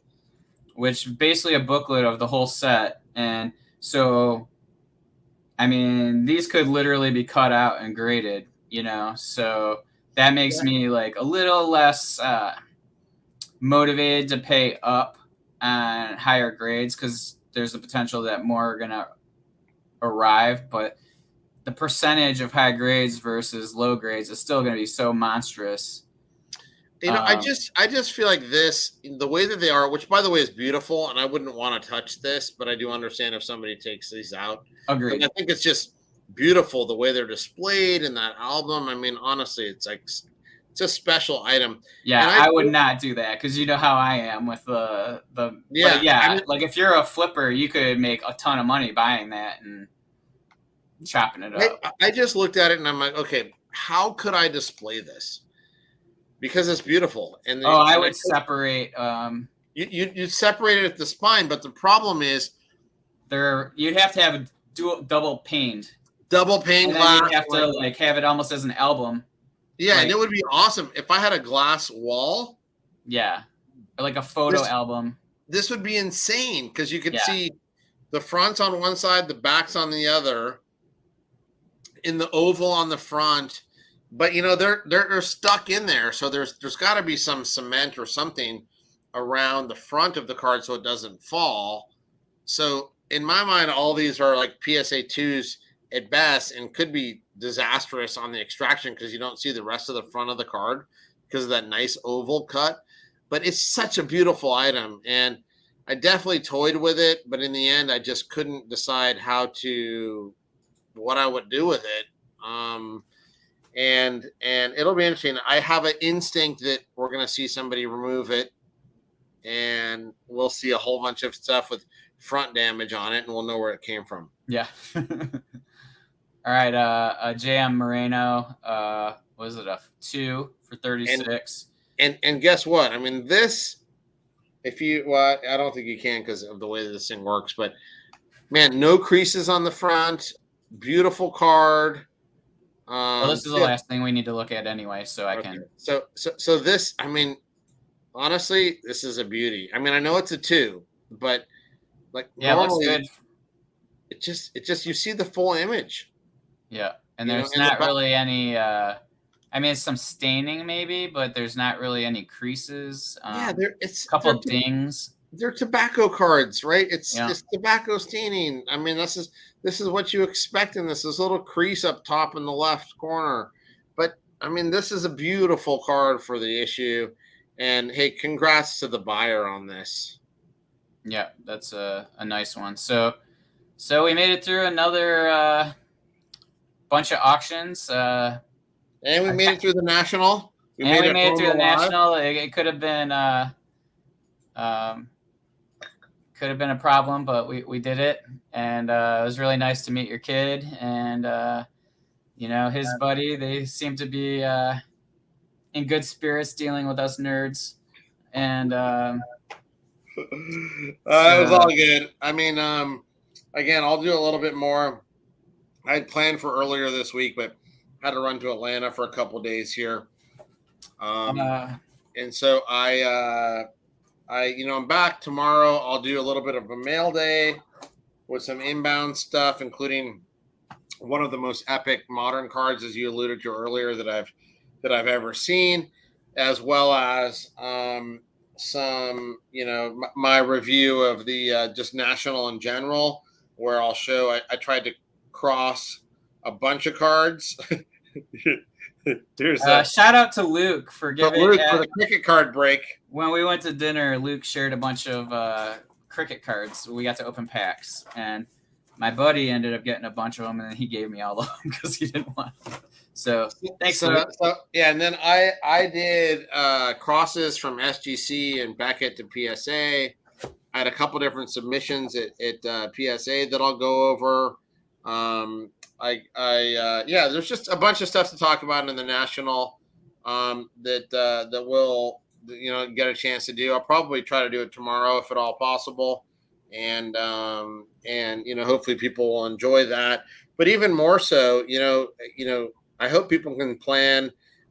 Which basically a booklet of the whole set, and so, I mean, these could literally be cut out and graded. So that makes me like a little less motivated to pay up on higher grades because there's the potential that more are gonna arrive, but the percentage of high grades versus low grades is still going to be so monstrous. I just feel like the way that they are, which by the way is beautiful, and I wouldn't want to touch this, but I do understand if somebody takes these out. Agreed. But I think it's just beautiful the way they're displayed in that album. I mean, honestly, it's like it's a special item. Yeah, And I would not do that because you know how I am with the. But yeah, I yeah, mean, like if you're a flipper, you could make a ton of money buying that and chopping it up. I just looked at it and I'm like, okay, how could I display this? Because it's beautiful, Oh, I and would separate. you separate it at the spine, but the problem is You'd have to have a double paned, double pane and then glass. you'd have to like have it almost as an album. Yeah, and Like it would be awesome if I had a glass wall. yeah, or like a photo album. This would be insane because you could Yeah. see the fronts on one side, the backs on the other, in the oval on the front. But they're stuck in there, so there's got to be some cement or something around the front of the card so it doesn't fall. So in my mind, all these are like PSA 2s at best and could be disastrous on the extraction because you don't see the rest of the front of the card because of that nice oval cut. But it's such a beautiful item, and I definitely toyed with it, but in the end, I just couldn't decide what I would do with it. And it'll be interesting. I have an instinct that we're going to see somebody remove it, and we'll see a whole bunch of stuff with front damage on it, and we'll know where it came from. Yeah. All right. JM Moreno. Was it a 2 for 36? And guess what? I mean, this. I don't think you can because of the way that this thing works. But man, no creases on the front. Beautiful card. Well, this is the last thing we need to look at anyway, so I can. So this. I mean, honestly, this is a beauty. I mean, I know it's a 2, but like yeah, normally, it looks good. It just you see the full image. Yeah, and there's not really any. I mean, it's some staining maybe, but there's not really any creases. Yeah, it's a couple dings. They're tobacco cards, right? It's tobacco staining. I mean, this is what you expect in this little crease up top in the left corner. But I mean, this is a beautiful card for the issue. And hey, congrats to the buyer on this. Yeah, that's a nice one. So we made it through another bunch of auctions. And we made it through the national. We made it through the national. It could have been a problem, but we did it, and it was really nice to meet your kid and his buddy. They seem to be in good spirits dealing with us nerds, and it was all good. I mean, again, I'll do a little bit more. I had planned for earlier this week, but had to run to Atlanta for a couple of days here. And so I'm back tomorrow. I'll do a little bit of a mail day with some inbound stuff, including one of the most epic modern cards, as you alluded to earlier, that I've ever seen, as well as some, my review of the just national in general, where I'll show. I tried to cross a bunch of cards. Shout out to Luke for giving for the cricket card break. When we went to dinner, Luke shared a bunch of cricket cards. We got to open packs, and my buddy ended up getting a bunch of them, and then he gave me all of them because he didn't want them. So thanks, Luke. And then I did crosses from SGC and Beckett to PSA. I had a couple different submissions at PSA that I'll go over. There's just a bunch of stuff to talk about in the national that we'll get a chance to do. I'll probably try to do it tomorrow if at all possible, and hopefully people will enjoy that. But even more so, I hope people can plan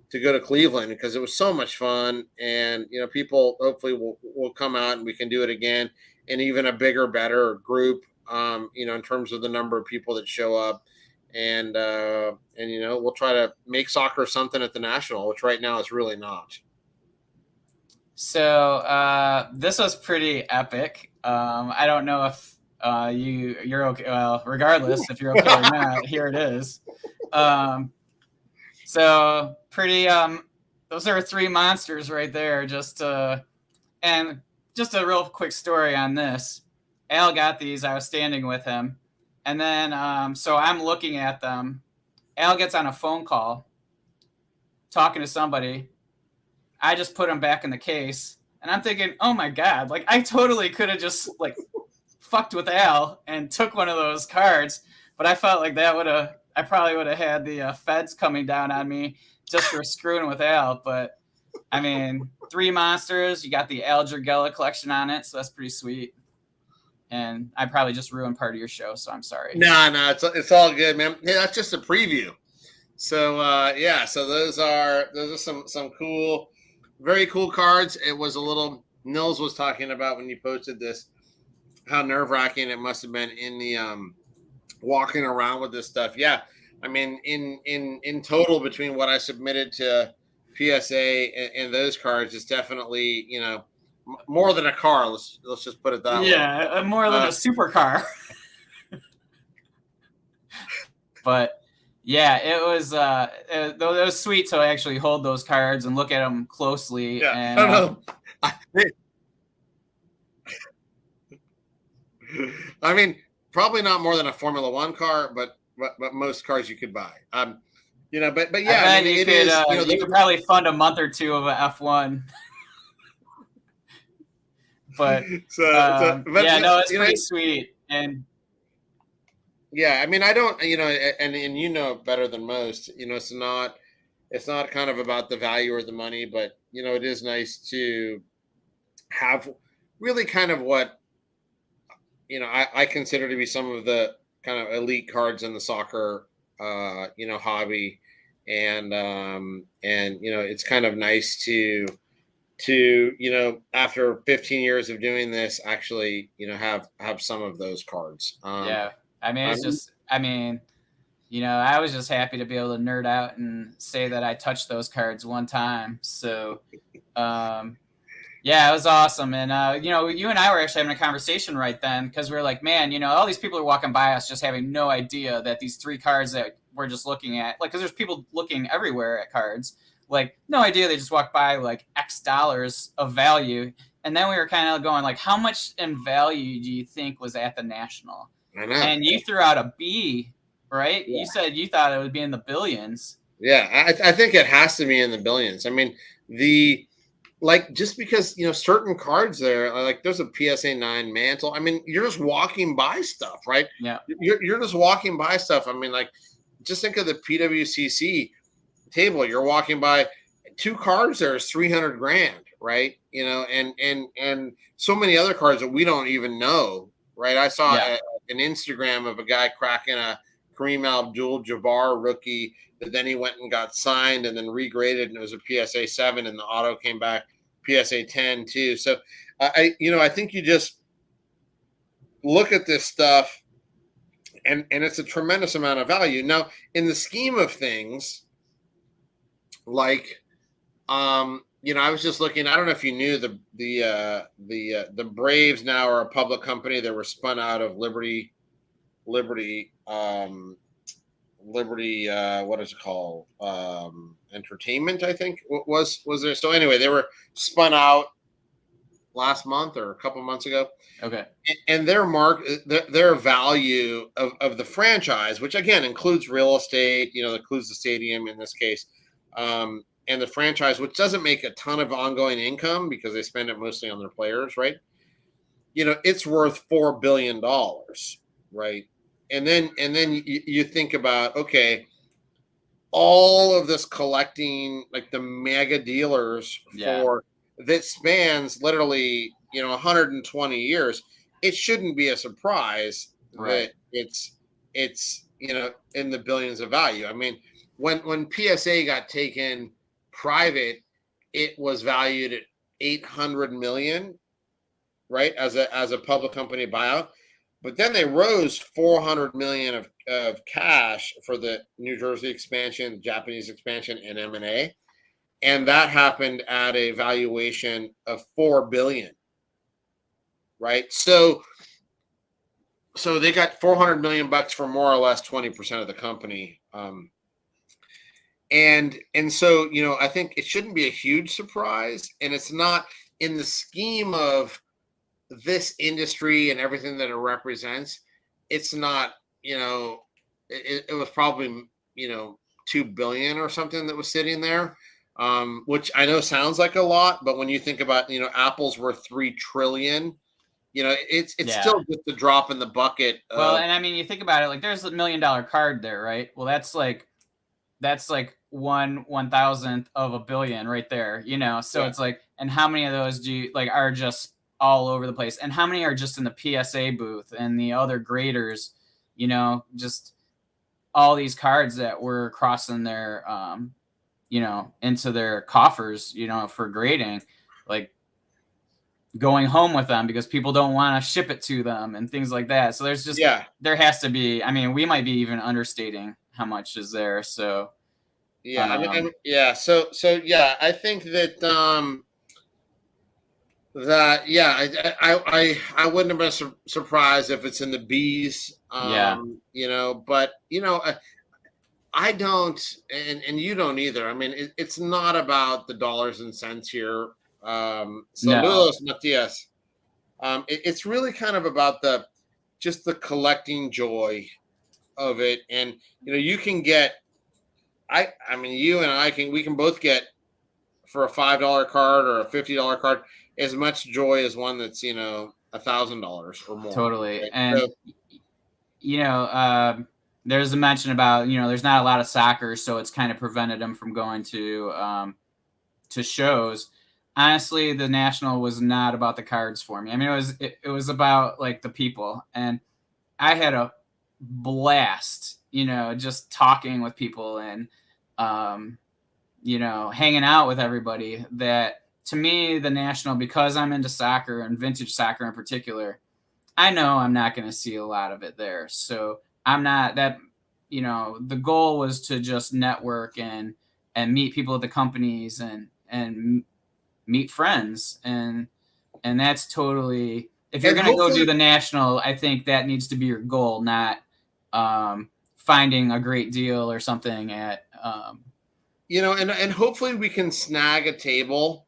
to go to Cleveland because it was so much fun, and people hopefully will come out and we can do it again, and even a bigger, better group. In terms of the number of people that show up. And we'll try to make soccer something at the national, which right now is really not. So this was pretty epic. I don't know if you're okay. Well, regardless if you're okay or not, here it is. So pretty. Those are 3 monsters right there. And just a real quick story on this. Al got these. I was standing with him. And then, so I'm looking at them. Al gets on a phone call. talking to somebody. I just put them back in the case, and I'm thinking, oh my God, like I totally could have just like fucked with Al and took one of those cards, but I felt like I probably would have had the feds coming down on me just for screwing with Al. But I mean, 3 monsters, you got the Al Gergella collection on it, so that's pretty sweet. And I probably just ruined part of your show, so I'm sorry. No, it's all good, man. Hey, that's just a preview. So yeah, so those are some cool, very cool cards. It was a little Nils was talking about when you posted this, how nerve-wracking it must have been in the walking around with this stuff. Yeah, I mean, in total between what I submitted to PSA and those cards, it's definitely more than a car. Let's just put it that way. Yeah, more than a supercar. But yeah, it was sweet to actually hold those cards and look at them closely. Yeah, and, I don't know. I mean, probably not more than a Formula One car, but most cars you could buy. But yeah, I mean, you could probably fund a month or two of a F1. But yeah, no, it's pretty sweet. And yeah, I mean, I don't, and you know better than most. It's not kind of about the value or the money, but it is nice to have really kind of what I consider to be some of the kind of elite cards in the soccer hobby, and it's kind of nice to after 15 years of doing this actually have some of those cards. Yeah, I mean, I was just happy to be able to nerd out and say that I touched those cards one time. So yeah, it was awesome. And you and I were actually having a conversation right then, because we were like, man, all these people are walking by us just having no idea that these 3 cards that we're just looking at, like, because there's people looking everywhere at cards, like, no idea they just walked by like X dollars of value. And then we were kind of going like, how much in value do you think was at the National? I know. And you threw out a B, right? Yeah. You said you thought it would be in the billions. Yeah, I think it has to be in the billions. I mean, just because certain cards there, like there's a PSA 9 mantle. I mean, you're just walking by stuff, right? Yeah. You're just walking by stuff. I mean, like, just think of the PWCC table. You're walking by 2 cards there is $300,000, right? And so many other cards that we don't even know, right? I saw an Instagram of a guy cracking a Kareem Abdul-Jabbar rookie that then he went and got signed and then regraded, and it was a PSA 7, and the auto came back PSA 10 too. So I think you just look at this stuff and it's a tremendous amount of value. Now, in the scheme of things, like I was just looking, I don't know if you knew the Braves now are a public company. They were spun out of Liberty, what is it called? Entertainment, I think was there. So anyway, they were spun out last month or a couple months ago. Okay. And their value of the franchise, which again includes real estate, includes the stadium in this case, and the franchise, which doesn't make a ton of ongoing income because they spend it mostly on their players, right? It's worth $4 billion, right? And then you think about, okay, all of this collecting, like the mega dealers for that spans literally 120 years. It shouldn't be a surprise that it's in the billions of value. I mean, when PSA got taken private, it was valued at 800 million, right, as a public company buyout. But then they rose 400 million of cash for the New Jersey expansion, Japanese expansion, and M&A, and that happened at a valuation of 4 billion, right? So they got 400 million bucks for more or less 20% of the company, and so I think it shouldn't be a huge surprise, and it's not in the scheme of this industry and everything that it represents. It's not, it was probably, 2 billion or something that was sitting there, which I know sounds like a lot, but when you think about, Apple's worth 3 trillion, it's Yeah. still just a drop in the bucket Well, of. and I mean, you think about it, like there's $1 million card there, right? Well, that's like 1/1000th of a billion right there, So Yeah. it's like, and how many of those do you like are just all over the place, and how many are just in the PSA booth and the other graders, just all these cards that were crossing their, into their coffers, for grading, like going home with them because people don't want to ship it to them and things like that. So Yeah. there has to be, I mean, we might be even understating how much is there. So, Yeah, yeah. So yeah, I think that yeah, I wouldn't have been surprised if it's in the B's. yeah, But I don't, and you don't either. I mean, it's not about the dollars and cents here. no, Saludos, Matias. It's really kind of about just the collecting joy of it, and you can get. I mean, you and we can both get for a $5 card or a $50 card as much joy as one that's $1,000 or more. totally. Right? And, So you know, there's a mention about, there's not a lot of soccer, so it's kind of prevented them from going to shows. Honestly, the National was not about the cards for me. I mean, it was about like the people, and I had a blast, just talking with people and, hanging out with everybody. That to me, the National, because I'm into soccer and vintage soccer in particular, I know I'm not going to see a lot of it there. So I'm not that, the goal was to just network and meet people at the companies and meet friends. And that's totally, if you're and going to go do hopefully, the National, I think that needs to be your goal, not finding a great deal or something at, and hopefully we can snag a table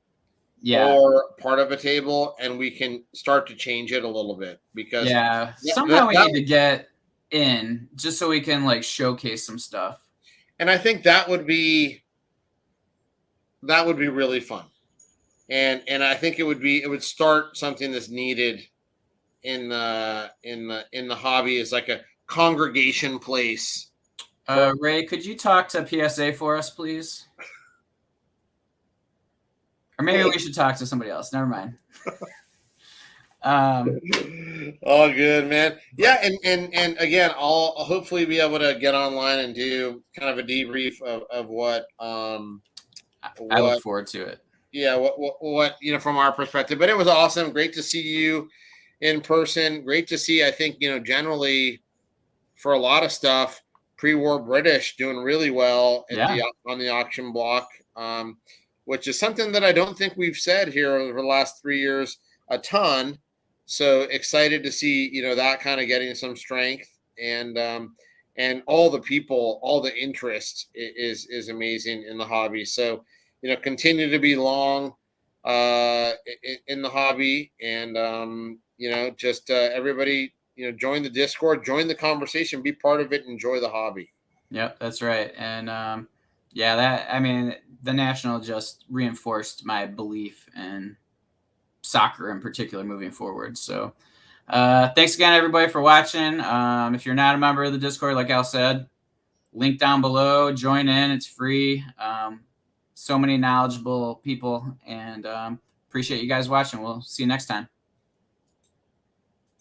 yeah, or part of a table, and we can start to change it a little bit because yeah. that, Somehow that, we that need to get in just so we can like showcase some stuff. and I think that would be really fun, and I think it would start something that's needed in the hobby, is like a congregation place for. Ray, could you talk to PSA for us, please? Or maybe we should talk to somebody else. Never mind. All good, man. Yeah, and again, I'll hopefully be able to get online and do kind of a debrief of I look what forward to it. yeah, what from our perspective. But it was awesome. Great to see you in person. Great to see. I think generally for a lot of stuff, pre-war British doing really well Yeah. on the auction block, which is something that I don't think we've said here over the last 3 years a ton. So excited to see that kind of getting some strength, and all the people, all the interest is amazing in the hobby. So continue to be long in the hobby, and just everybody join the Discord, join the conversation, be part of it, enjoy the hobby. Yep, that's right. And yeah, that, I mean, the National just reinforced my belief in soccer in particular moving forward. So thanks again, everybody, for watching. If you're not a member of the Discord, like Al said, link down below, join in, it's free. So many knowledgeable people, and appreciate you guys watching. We'll see you next time.